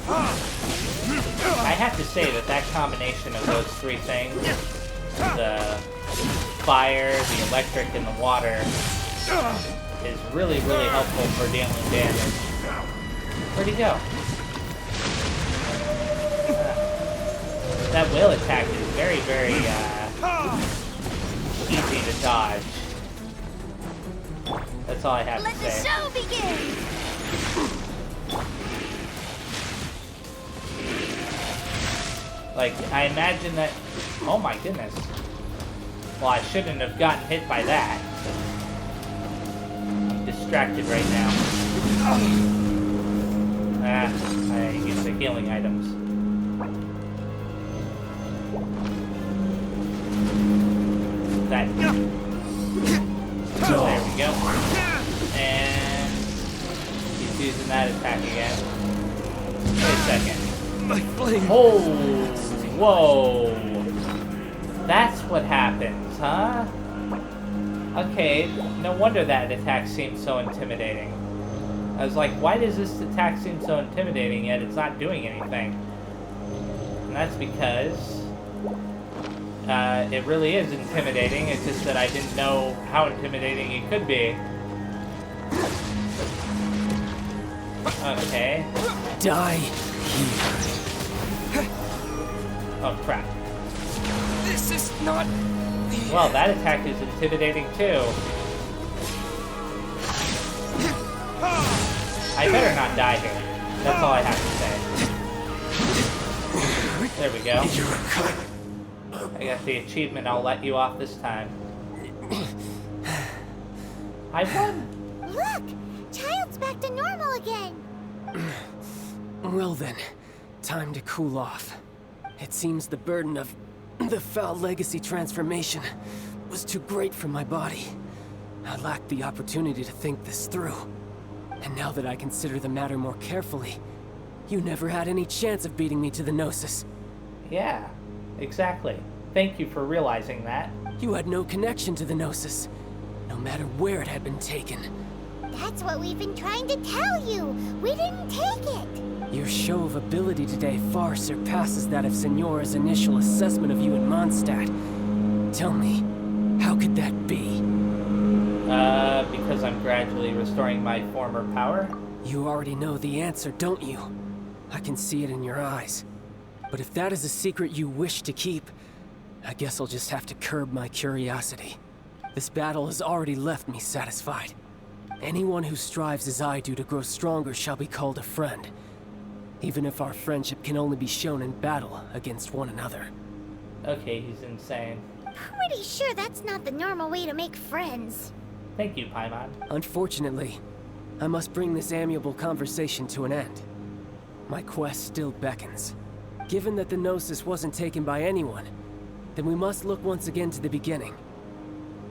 I have to say that combination of those three things, the fire, the electric, and the water, is really, really helpful for dealing damage. Where'd he go? That whale attack is very, very easy to dodge. That's all I have to say. Let the show begin. Like, I imagine that... Oh my goodness. Well, I shouldn't have gotten hit by that. I'm distracted right now. I use the healing items. That... There we go. And... he's using that attack again. Wait a second. My flame. Oh, whoa. That's what happens, huh? Okay, no wonder that attack seems so intimidating. I was like, why does this attack seem so intimidating, yet it's not doing anything? And that's because it really is intimidating. It's just that I didn't know how intimidating it could be. Okay. Die. Oh, crap. This is not... Well, that attack is intimidating, too. I better not die here. That's all I have to say. There we go. I got the achievement. I'll let you off this time. I won! Look! Child's back to normal again. Well then, time to cool off. It seems the burden of the foul legacy transformation was too great for my body. I lacked the opportunity to think this through. And now that I consider the matter more carefully, you never had any chance of beating me to the Gnosis. Yeah, exactly. Thank you for realizing that. You had no connection to the Gnosis, no matter where it had been taken. That's what we've been trying to tell you. We didn't take it. Your show of ability today far surpasses that of Signora's initial assessment of you in Mondstadt. Tell me, how could that be? Because I'm gradually restoring my former power? You already know the answer, don't you? I can see it in your eyes. But if that is a secret you wish to keep, I guess I'll just have to curb my curiosity. This battle has already left me satisfied. Anyone who strives as I do to grow stronger shall be called a friend. Even if our friendship can only be shown in battle against one another. Okay, he's insane. Pretty sure that's not the normal way to make friends. Thank you, Paimon. Unfortunately, I must bring this amiable conversation to an end. My quest still beckons. Given that the Gnosis wasn't taken by anyone, then we must look once again to the beginning.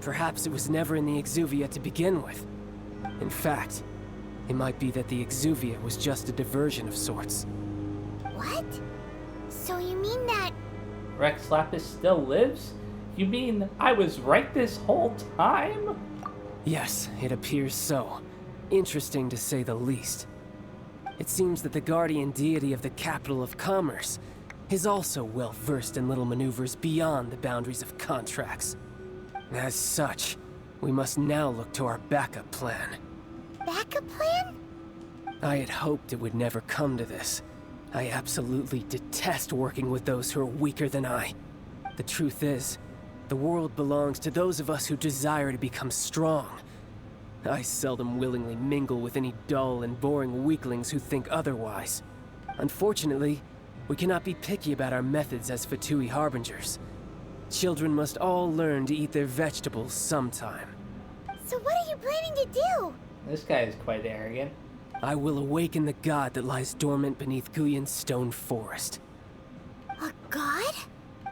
Perhaps it was never in the Exuvia to begin with. In fact, it might be that the Exuvia was just a diversion of sorts. What? So you mean that... Rex Lapis still lives? You mean I was right this whole time? Yes, it appears so. Interesting to say the least. It seems that the guardian deity of the capital of commerce is also well versed in little maneuvers beyond the boundaries of contracts. As such, we must now look to our backup plan. backup plan? I had hoped it would never come to this. I absolutely detest working with those who are weaker than I. The truth is, the world belongs to those of us who desire to become strong. I seldom willingly mingle with any dull and boring weaklings who think otherwise. Unfortunately, we cannot be picky about our methods as Fatui Harbingers. Children must all learn to eat their vegetables sometime. So what are you planning to do? This guy is quite arrogant. I will awaken the god that lies dormant beneath Guyon's stone forest. A god?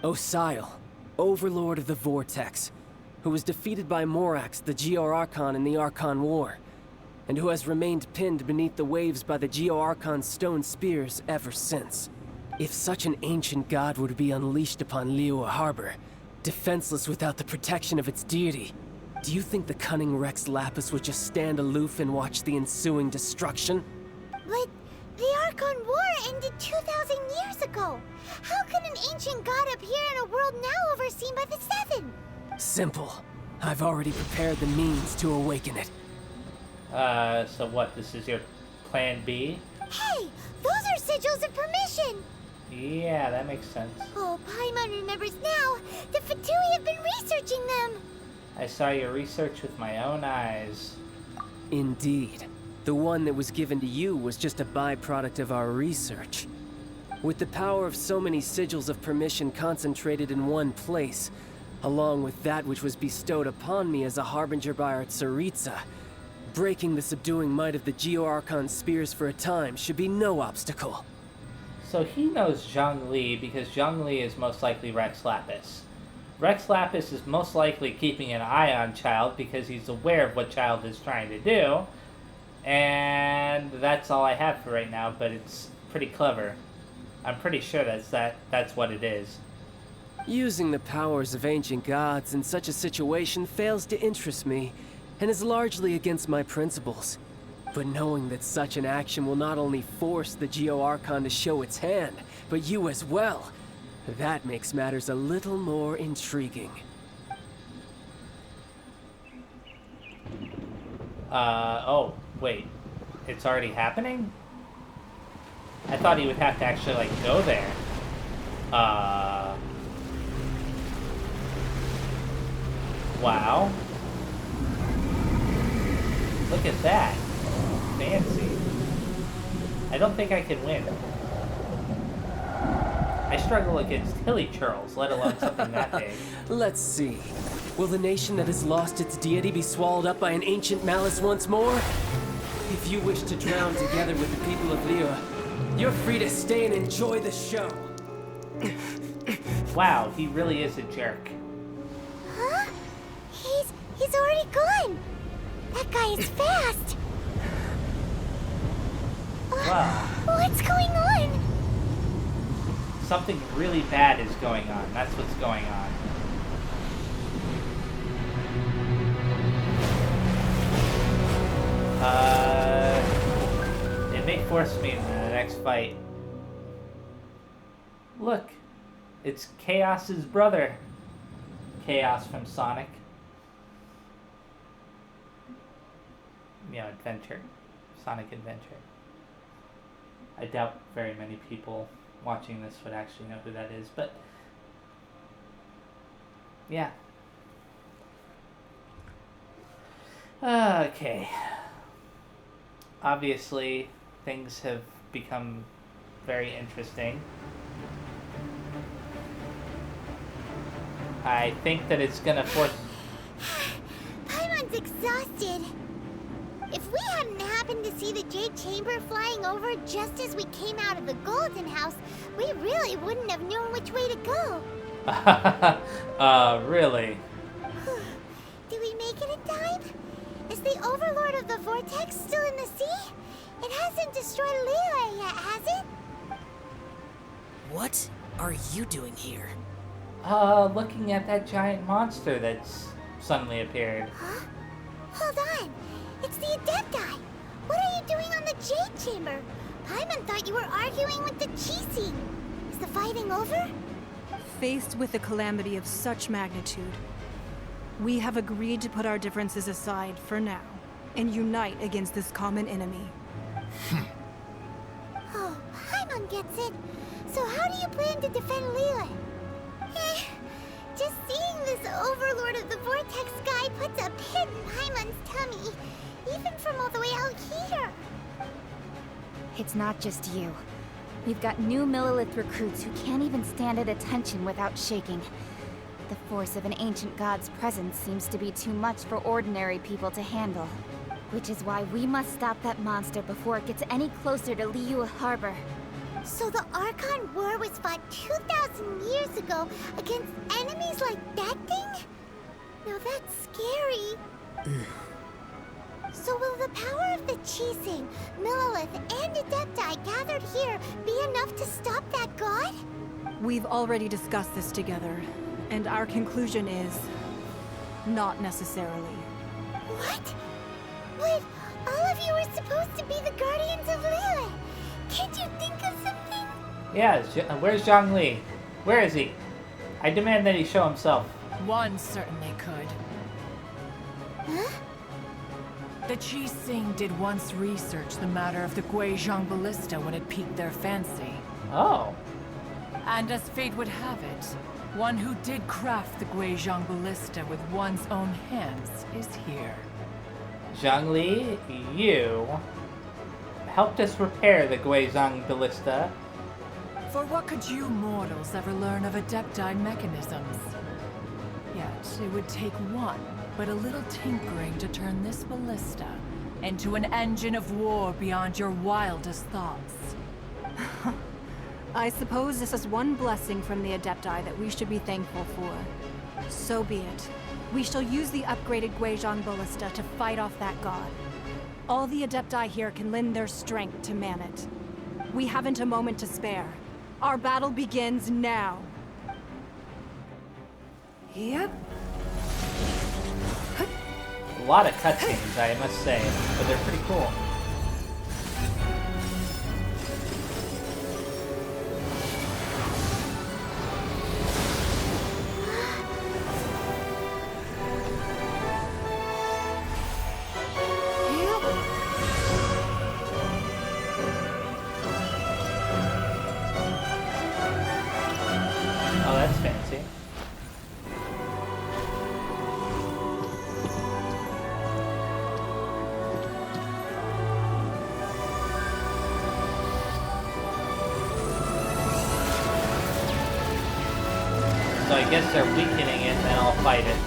Osial, overlord of the Vortex, who was defeated by Morax, the Geo-Archon in the Archon War, and who has remained pinned beneath the waves by the Geo-Archon's stone spears ever since. If such an ancient god were to be unleashed upon Liyue Harbor, defenseless without the protection of its deity. Do you think the cunning Rex Lapis would just stand aloof and watch the ensuing destruction? But the Archon War ended 2,000 years ago. How can an ancient god appear in a world now overseen by the Seven? Simple. I've already prepared the means to awaken it. So what, this is your plan B? Hey, those are sigils of permission! Yeah, that makes sense. Oh, Paimon remembers now. The Fatui have been researching them. I saw your research with my own eyes. Indeed. The one that was given to you was just a byproduct of our research. With the power of so many sigils of permission concentrated in one place, along with that which was bestowed upon me as a harbinger by our Tsaritsa, breaking the subduing might of the Geo-Archon spears for a time should be no obstacle. So he knows Zhongli because Zhongli is most likely Rex Lapis. Rex Lapis is most likely keeping an eye on Child because he's aware of what Child is trying to do. And that's all I have for right now, but it's pretty clever. I'm pretty sure that's what it is. Using the powers of ancient gods in such a situation fails to interest me, and is largely against my principles. But knowing that such an action will not only force the Geo-Archon to show its hand, but you as well, that makes matters a little more intriguing. Oh, wait. It's already happening? I thought he would have to actually, like, go there. Wow. Look at that. Fancy. I don't think I can win. I struggle against hilly churls, let alone something that big. Let's see. Will the nation that has lost its deity be swallowed up by an ancient malice once more? If you wish to drown together with the people of Liyue, you're free to stay and enjoy the show. Wow, he really is a jerk. Huh? He's already gone. That guy is fast. Wow. What's going on? Something really bad is going on. That's what's going on. It may force me into the next fight. Look, it's Chaos's brother. Chaos from Sonic. You know, Adventure. Sonic Adventure. I doubt very many people watching this would actually know who that is, but yeah. Okay. Obviously, things have become very interesting. I think that it's gonna force... Paimon's exhausted. If we hadn't happened to see the Jade Chamber flying over just as we came out of the Golden House, we really wouldn't have known which way to go. Really? Do we make it in time? Is the Overlord of the Vortex still in the sea? It hasn't destroyed Liyue yet, has it? What are you doing here? Looking at that giant monster that's suddenly appeared. Huh? Hold on. It's the Adepti. What are you doing on the Jade Chamber? Paimon thought you were arguing with the Qixing. Is the fighting over? Faced with a calamity of such magnitude, we have agreed to put our differences aside for now and unite against this common enemy. Oh, Paimon gets it. So how do you plan to defend Liyue? Just seeing this Overlord of the Vortex guy puts a pit in Paimon's tummy, even from all the way out here. It's not just you. We've got new Millilith recruits who can't even stand at attention without shaking. The force of an ancient god's presence seems to be too much for ordinary people to handle. Which is why we must stop that monster before it gets any closer to Liyue Harbor. So the Archon War was fought 2,000 years ago against enemies like that thing? Now that's scary. So will the power of the Qixing, Millilith, and Adepti gathered here be enough to stop that god? We've already discussed this together, And our conclusion is... not necessarily. What? But all of you were supposed to be the guardians of Lilith. Can't you think of something? Yeah, where's Zhongli? Where is he? I demand that he show himself. One certainly could. Huh? The Qixing did once research the matter of the Guizhong ballista when it piqued their fancy. Oh. And as fate would have it, one who did craft the Guizhong ballista with one's own hands is here. Zhongli, you helped us repair the Guizhong ballista. For what could you mortals ever learn of Adepti mechanisms? Yet, it would take one, but a little tinkering to turn this ballista into an engine of war beyond your wildest thoughts. I suppose this is one blessing from the Adepti that we should be thankful for. So be it. We shall use the upgraded Guizhong ballista to fight off that god. All the Adepti here can lend their strength to man it. We haven't a moment to spare. Our battle begins now. Yep. A lot of cutscenes, I must say, but they're pretty cool. Oh, that's fancy. So I guess they're weakening it, and then I'll fight it.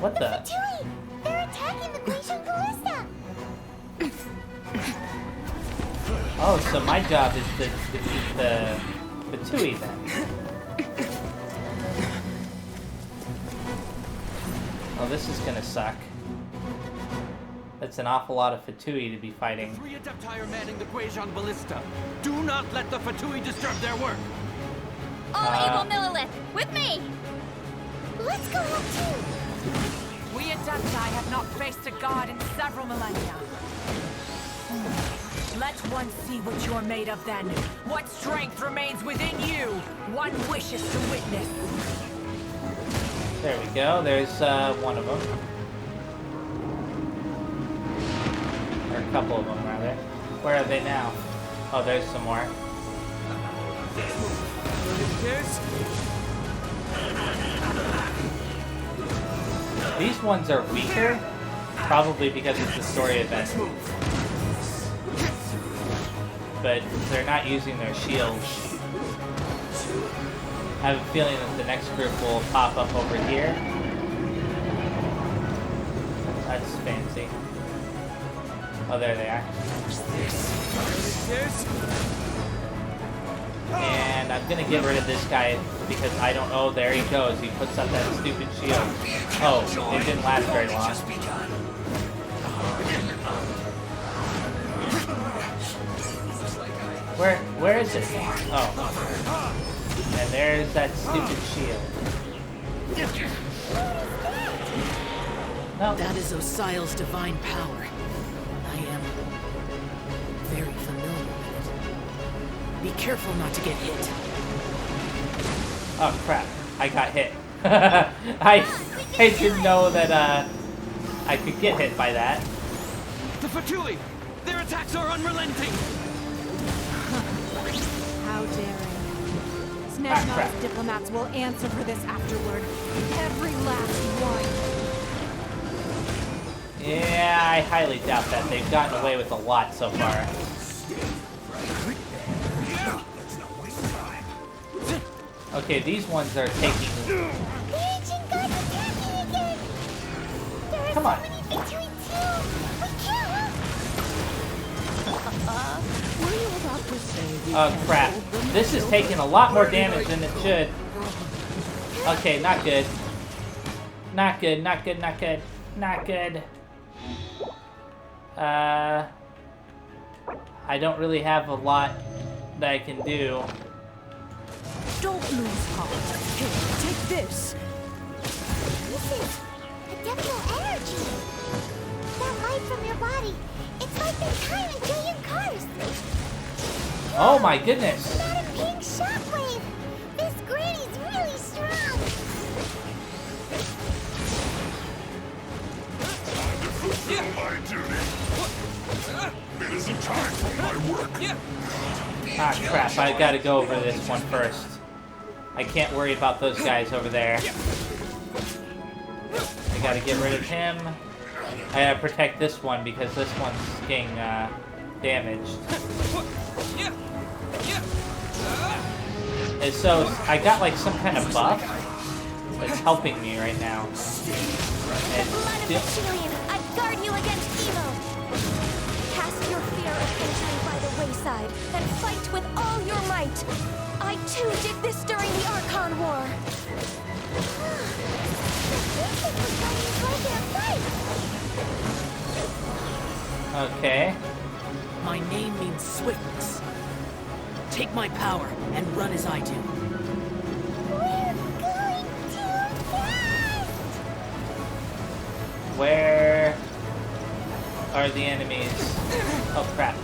What the? Fatui! They're attacking the Guizhong ballista! Oh, so my job is to defeat the Fatui then. Oh, this is gonna suck. That's an awful lot of Fatui to be fighting. 3 Adepti are manning the Guizhong ballista. Do not let the Fatui disturb their work. All evil Millilith, with me! Let's go help too! We Adepti have not faced a god in several millennia. Let one see what you're made of then. What strength remains within you? One wishes to witness. There we go. There's one of them. Or a couple of them, rather. Where are they now? Oh, there's some more. These ones are weaker, probably because it's a story event. But they're not using their shields. I have a feeling that the next group will pop up over here. That's fancy. Oh, there they are. And I'm gonna get rid of this guy because I don't... Oh, there he goes. He puts up that stupid shield. Oh, it didn't last very long. Where is it? Oh. And there's that stupid shield. No. That is Osial's divine power. I am very familiar with it. Be careful not to get hit. Oh crap, I got hit. I didn't know that I could get hit by that. The Fatui! Their attacks are unrelenting! How daring. Snezhnot's diplomats will answer for this afterward. Every last one. Yeah, I highly doubt that. They've gotten away with a lot so far. Okay, these ones are taking... Come on. Oh crap. This is taking a lot more damage than it should. Okay, not good. Not good, not good, not good. Not good. I don't really have a lot that I can do. Don't lose heart. Here, take this. This is adeptal energy. That light from your body, it's like the time in Julian Cars. Oh my goodness. Not a pink shockwave. This granny's really strong. My duty. It isn't time for my work. Ah, crap. I gotta go over this one first. I can't worry about those guys over there. I gotta get rid of him. I gotta protect this one because this one's getting damaged. And so I got like some kind of buff that's helping me right now. And I guard you against evil. Cast your fear of entering by the wayside and fight with all your might. I too did this during the Archon War. okay. My name means swiftness. Take my power and run as I do. We're going too fast! Where are the enemies? Oh crap.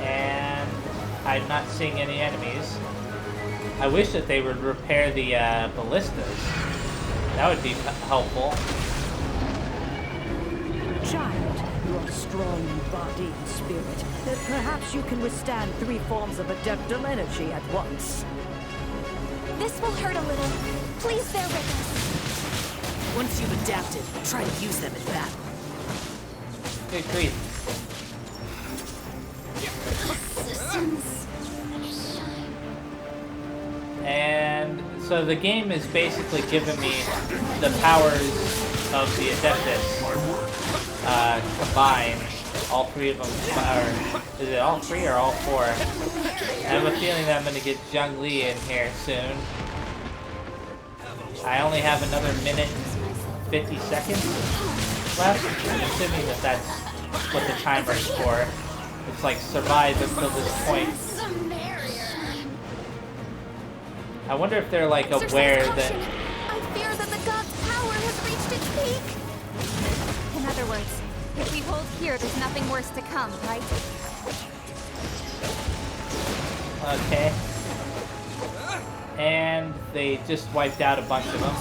And I'm not seeing any enemies. I wish that they would repair the ballistas. That would be helpful. Child, you are strong in body and spirit. Perhaps you can withstand 3 forms of adeptal energy at once. This will hurt a little. Please bear with us. Once you've adapted, try to use them in battle. Good grief. And so the game is basically giving me the powers of the Adeptus combined. All 3 of them are... Is it all 3 or all 4? I have a feeling that I'm going to get Zhongli in here soon. I only have another minute and 50 seconds left. I'm assuming that that's what the timer's for. It's like survive until this point. I wonder if they're like aware that... I fear that the god's power has reached its peak. In other words, if we hold here, there's nothing worse to come, right? Okay. And they just wiped out a bunch of them.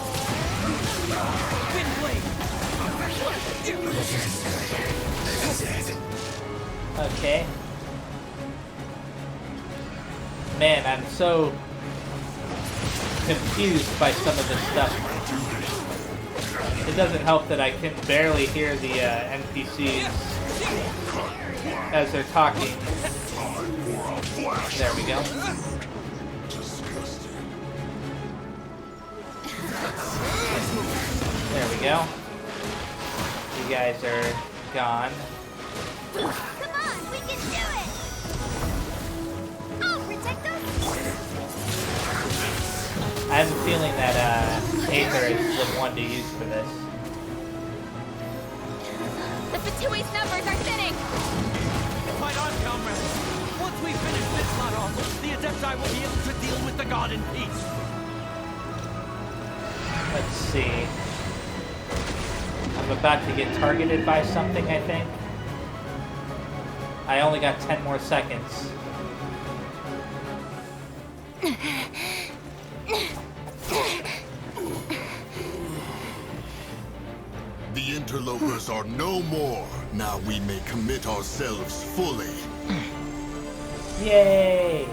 Okay. Man, I'm so confused by some of this stuff. It doesn't help that I can barely hear the NPCs as they're talking. There we go. There we go. You guys are gone. Come on, we can do it! Oh, protect us! I have a feeling that Aether is the one to use for this. The Fatui's numbers are thinning! Fight on, comrades! Once we finish this battle, the Adepti will be able to deal with the god in peace. Let's see. I'm about to get targeted by something, I think. I only got 10 more seconds. The interlopers are no more. Now we may commit ourselves fully. Yay!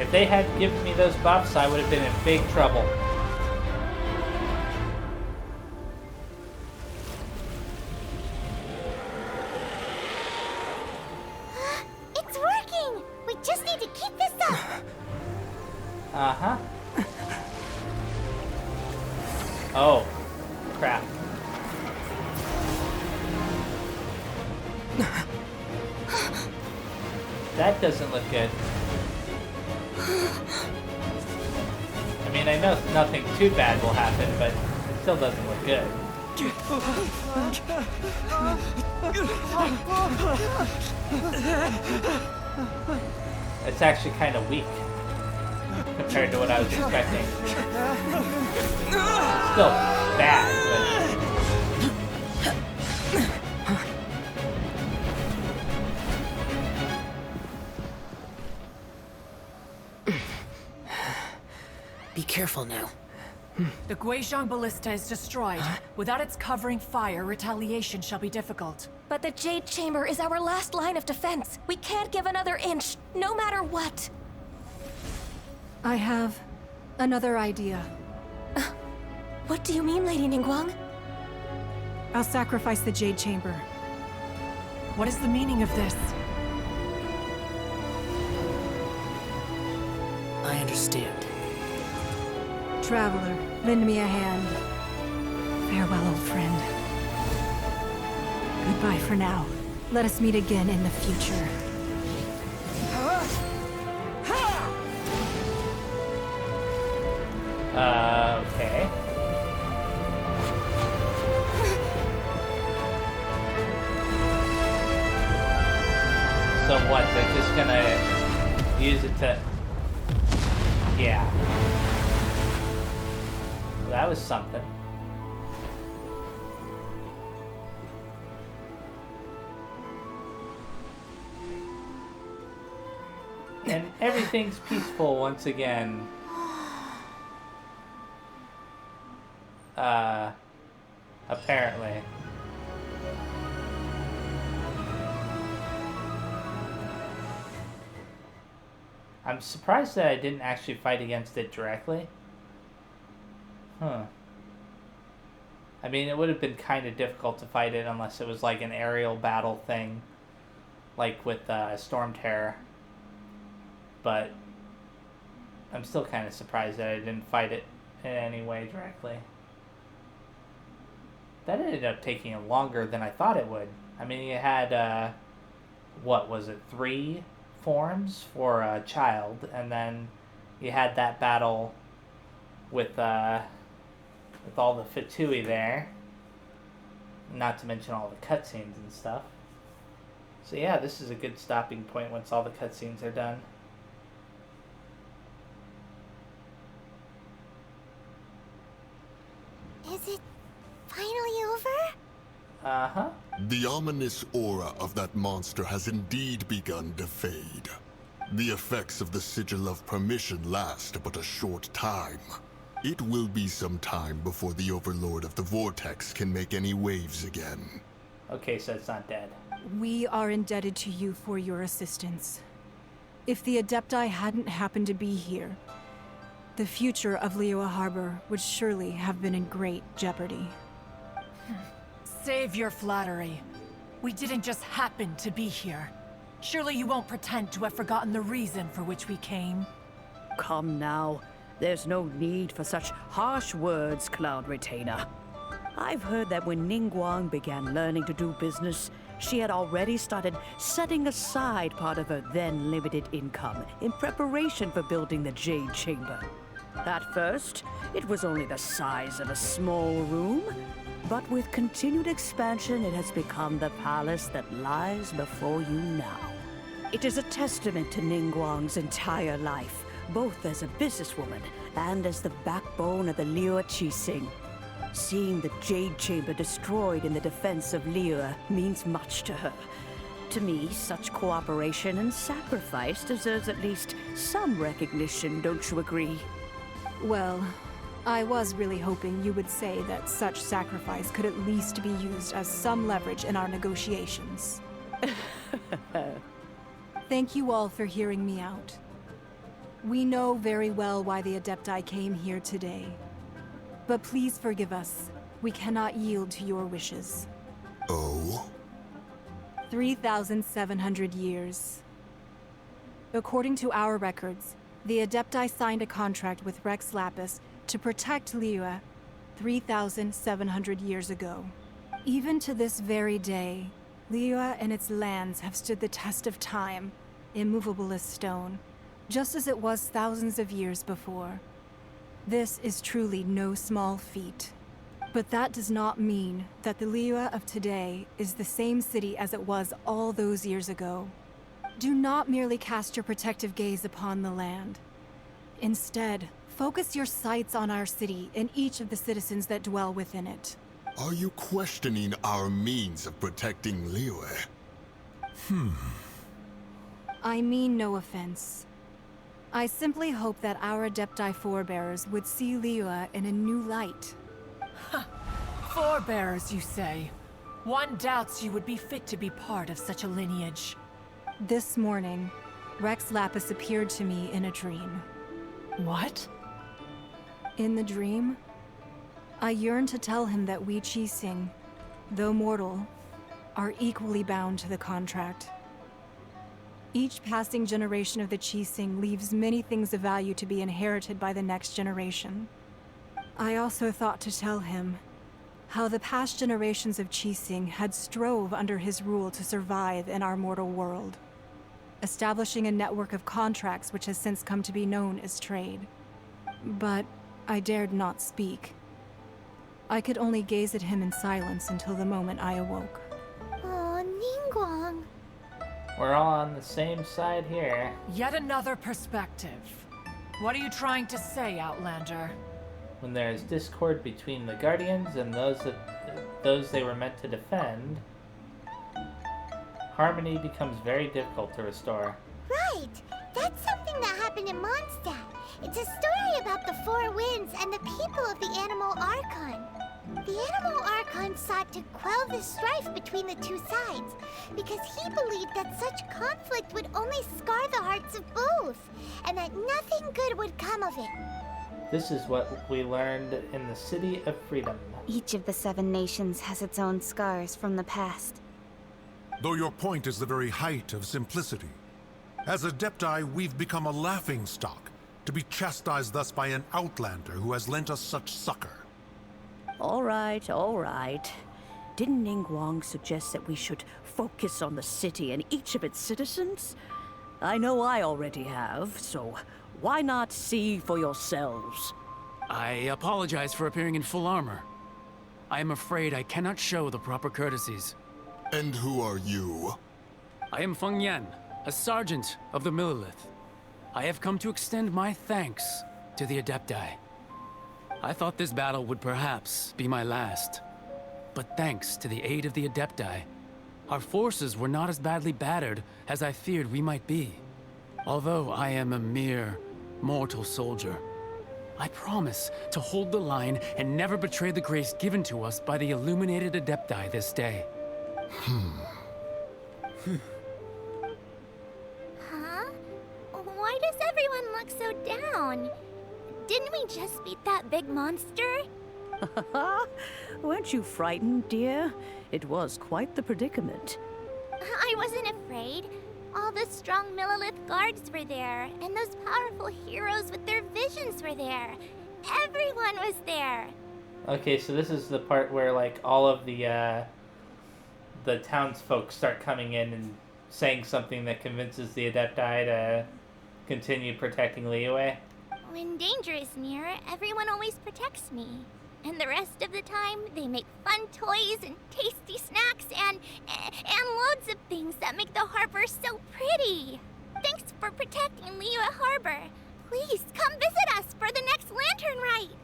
If they had given me those buffs, I would have been in big trouble. It's working! We just need to keep this up! Uh-huh. Oh. Crap. That doesn't look good. I mean, I know nothing too bad will happen, but it still doesn't look good. It's actually kind of weak compared to what I was expecting. Still bad, but... Be careful now. The Guizhong Ballista is destroyed. Without its covering fire, retaliation shall be difficult. But the Jade Chamber is our last line of defense. We can't give another inch, no matter what. I have another idea. What do you mean, Lady Ningguang? I'll sacrifice the Jade Chamber. What is the meaning of this? I understand. Traveler, lend me a hand. Farewell, old friend. Goodbye for now. Let us meet again in the future. Okay. So what, they're just gonna use it to... Yeah. That was something. And everything's peaceful once again. Apparently. I'm surprised that I didn't actually fight against it directly. Huh. I mean, it would have been kind of difficult to fight it unless it was like an aerial battle thing. Like with Storm Terror. But I'm still kind of surprised that I didn't fight it in any way directly. That ended up taking longer than I thought it would. I mean, you had, what was it, 3 forms for a child, and then you had that battle with all the Fatui there. Not to mention all the cutscenes and stuff. So yeah, this is a good stopping point once all the cutscenes are done. Is it finally over? Uh-huh. The ominous aura of that monster has indeed begun to fade. The effects of the Sigil of Permission last but a short time. It will be some time before the Overlord of the Vortex can make any waves again. Okay, so it's not dead. We are indebted to you for your assistance. If the Adepti hadn't happened to be here, the future of Liyue Harbor would surely have been in great jeopardy. Save your flattery. We didn't just happen to be here. Surely you won't pretend to have forgotten the reason for which we came. Come now. There's no need for such harsh words, Cloud Retainer. I've heard that when Ningguang began learning to do business, she had already started setting aside part of her then limited income in preparation for building the Jade Chamber. At first, it was only the size of a small room, but with continued expansion, it has become the palace that lies before you now. It is a testament to Ningguang's entire life, both as a businesswoman and as the backbone of the Liyue Qixing. Seeing the Jade Chamber destroyed in the defense of Liyue means much to her. To me, such cooperation and sacrifice deserves at least some recognition, don't you agree? Well, I was really hoping you would say that such sacrifice could at least be used as some leverage in our negotiations. Thank you all for hearing me out. We know very well why the Adepti came here today. But please forgive us. We cannot yield to your wishes. Oh? 3,700 years. According to our records, the Adepti signed a contract with Rex Lapis to protect Liyue 3,700 years ago. Even to this very day, Liyue and its lands have stood the test of time, immovable as stone, just as it was thousands of years before. This is truly no small feat. But that does not mean that the Liyue of today is the same city as it was all those years ago. Do not merely cast your protective gaze upon the land. Instead, focus your sights on our city and each of the citizens that dwell within it. Are you questioning our means of protecting Liyue? I mean no offense. I simply hope that our Adepti forebears would see Liyue in a new light. Forebearers, you say? One doubts you would be fit to be part of such a lineage. This morning, Rex Lapis appeared to me in a dream. What? In the dream, I yearned to tell him that we Qixing, though mortal, are equally bound to the contract. Each passing generation of the Qixing leaves many things of value to be inherited by the next generation. I also thought to tell him how the past generations of Qixing had strove under his rule to survive in our mortal world, establishing a network of contracts which has since come to be known as trade. But I dared not speak. I could only gaze at him in silence until the moment I awoke. Oh, Ningguang. We're all on the same side here. Yet another perspective. What are you trying to say, Outlander? When there is discord between the Guardians and those they were meant to defend, harmony becomes very difficult to restore. Right! That's something that happened in Mondstadt. It's a story about the Four Winds and the people of the Animal Archon. The Animal Archon sought to quell the strife between the two sides because he believed that such conflict would only scar the hearts of both, and that nothing good would come of it. This is what we learned in the City of Freedom. Each of the 7 nations has its own scars from the past. Though your point is the very height of simplicity. As Adepti, we've become a laughingstock, to be chastised thus by an outlander who has lent us such succor. All right, all right. Didn't Ningguang suggest that we should focus on the city and each of its citizens? I know I already have, so why not see for yourselves? I apologize for appearing in full armor. I am afraid I cannot show the proper courtesies. And who are you? I am Feng Yan, a sergeant of the Millilith. I have come to extend my thanks to the Adepti. I thought this battle would perhaps be my last. But thanks to the aid of the Adepti, our forces were not as badly battered as I feared we might be. Although I am a mere mortal soldier, I promise to hold the line and never betray the grace given to us by the illuminated Adepti this day. Huh? Why does everyone look so down? Didn't we just beat that big monster? Weren't you frightened, dear? It was quite the predicament. I wasn't afraid. All the strong Millilith guards were there, and those powerful heroes with their visions were there. Everyone was there. Okay, so this is the part where like all of the townsfolk start coming in and saying something that convinces the Adepti to continue protecting Liyue. When danger is near, everyone always protects me. And the rest of the time, they make fun toys and tasty snacks and loads of things that make the harbor so pretty. Thanks for protecting Liyue Harbor. Please come visit us for the next lantern rite.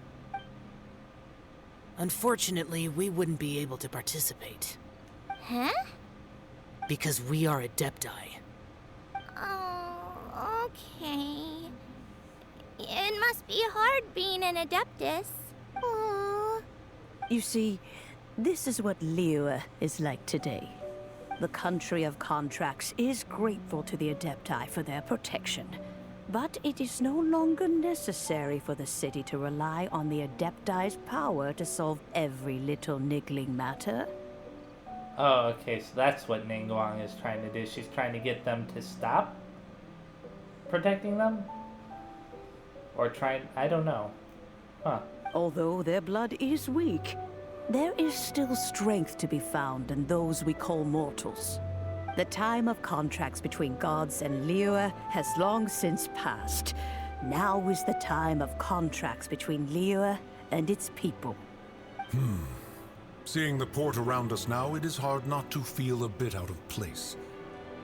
Unfortunately, we wouldn't be able to participate. Huh? Because we are Adepti. Oh, okay. It must be hard being an Adeptus. Aww. You see, this is what Liyue is like today. The country of contracts is grateful to the Adepti for their protection. But it is no longer necessary for the city to rely on the Adepti's power to solve every little niggling matter. Oh, okay, so that's what Ningguang is trying to do. She's trying to get them to stop protecting them? Or I don't know. Huh. Although their blood is weak, there is still strength to be found in those we call mortals. The time of contracts between gods and Liyue has long since passed. Now is the time of contracts between Liyue and its people. Seeing the port around us now, it is hard not to feel a bit out of place.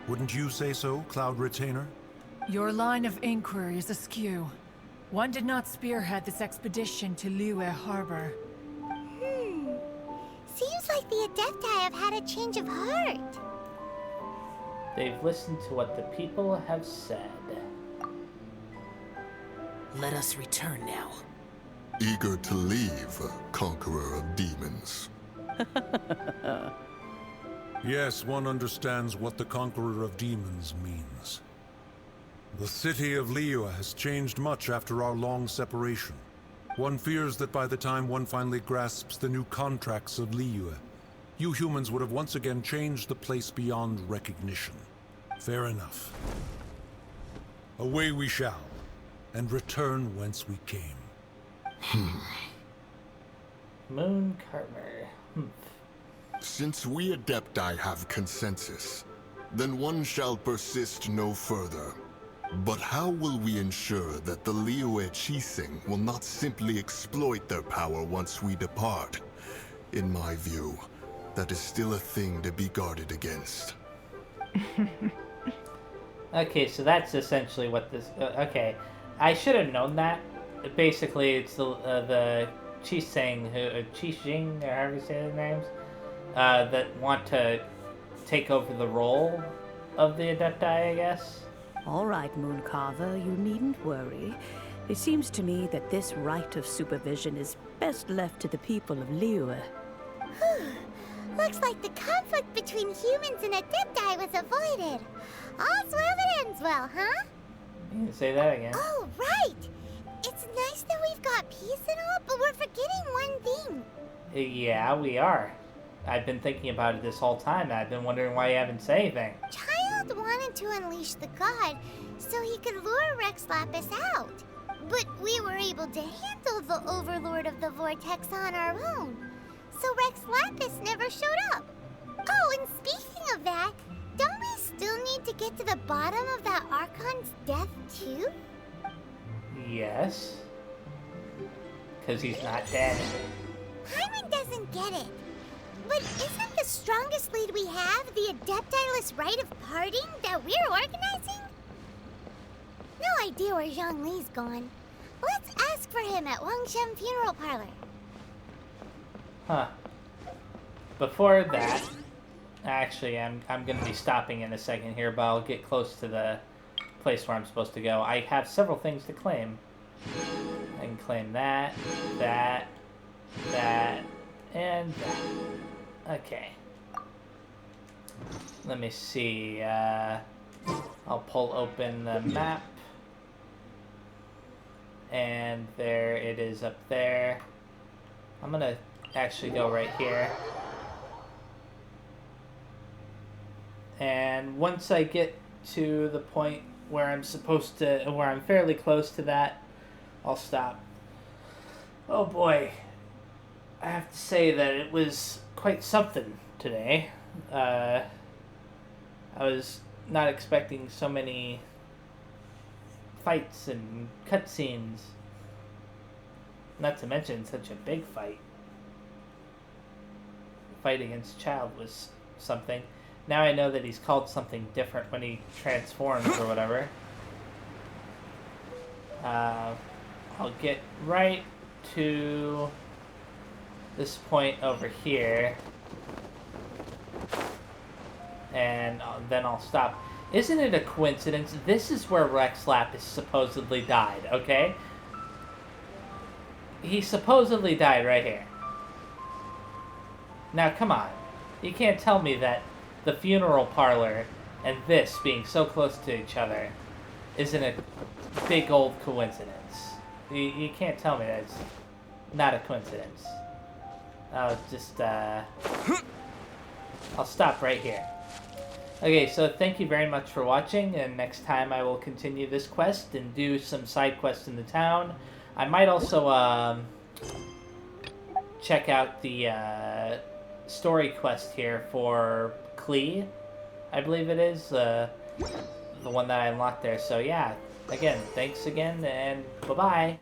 Wouldn't you say so, Cloud Retainer? Your line of inquiry is askew. One did not spearhead this expedition to Liyue Harbor. Seems like the Adepti have had a change of heart. They've listened to what the people have said. Let us return now. Eager to leave, Conqueror of Demons. Yes, one understands what the Conqueror of Demons means. The city of Liyue has changed much after our long separation. One fears that by the time one finally grasps the new contracts of Liyue, you humans would have once again changed the place beyond recognition. Fair enough. Away we shall, and return whence we came. Moon Carver. Since we Adepti have consensus, then one shall persist no further. But how will we ensure that the Liyue Qixing will not simply exploit their power once we depart? In my view, that is still a thing to be guarded against. Okay, so that's essentially what this... okay, I should have known that. Basically, it's the Qixing, Qixing, or however you say their names, that want to take over the role of the Adepti, I guess. All right, Mooncarver, you needn't worry. It seems to me that this right of supervision is best left to the people of Liyue. Looks like the conflict between humans and Adepti was avoided. All's well that ends well, huh? You can say that again. Oh, right! It's nice that we've got peace and all, but we're forgetting one thing. Yeah, we are. I've been thinking about it this whole time. I've been wondering why you haven't said anything. Child wanted to unleash the god so he could lure Rex Lapis out. But we were able to handle the Overlord of the Vortex on our own. So Rex Lapis never showed up. Oh, and speaking of that, don't we still need to get to the bottom of that Archon's death too? Yes. Because he's not dead. Hyman doesn't get it. But isn't the strongest lead we have the Adepti-less rite of parting that we're organizing? No idea where Zhongli's gone. Let's ask for him at Wangshen Funeral Parlor. Huh. Before that, actually, I'm going to be stopping in a second here, but I'll get close to the place where I'm supposed to go. I have several things to claim. I can claim that, that, and that. Okay. Let me see. I'll pull open the map. And there it is up there. I'm gonna actually go right here. And once I get to the point where I'm supposed to, where I'm fairly close to that, I'll stop. Oh boy. I have to say that it was quite something today. I was not expecting so many fights and cutscenes. Not to mention such a big fight. The fight against Child was something. Now I know that he's called something different when he transforms or whatever. I'll get right to this point over here. And then I'll stop. Isn't it a coincidence? This is where Rex Lapis supposedly died, okay? He supposedly died right here. Now, come on. You can't tell me that the funeral parlor and this being so close to each other isn't a big old coincidence. You can't tell me that it's not a coincidence. I'll just, I'll stop right here. Okay, so thank you very much for watching, and next time I will continue this quest and do some side quests in the town. I might also, check out the, story quest here for Klee, I believe it is, the one that I unlocked there. So yeah, again, thanks again, and bye-bye.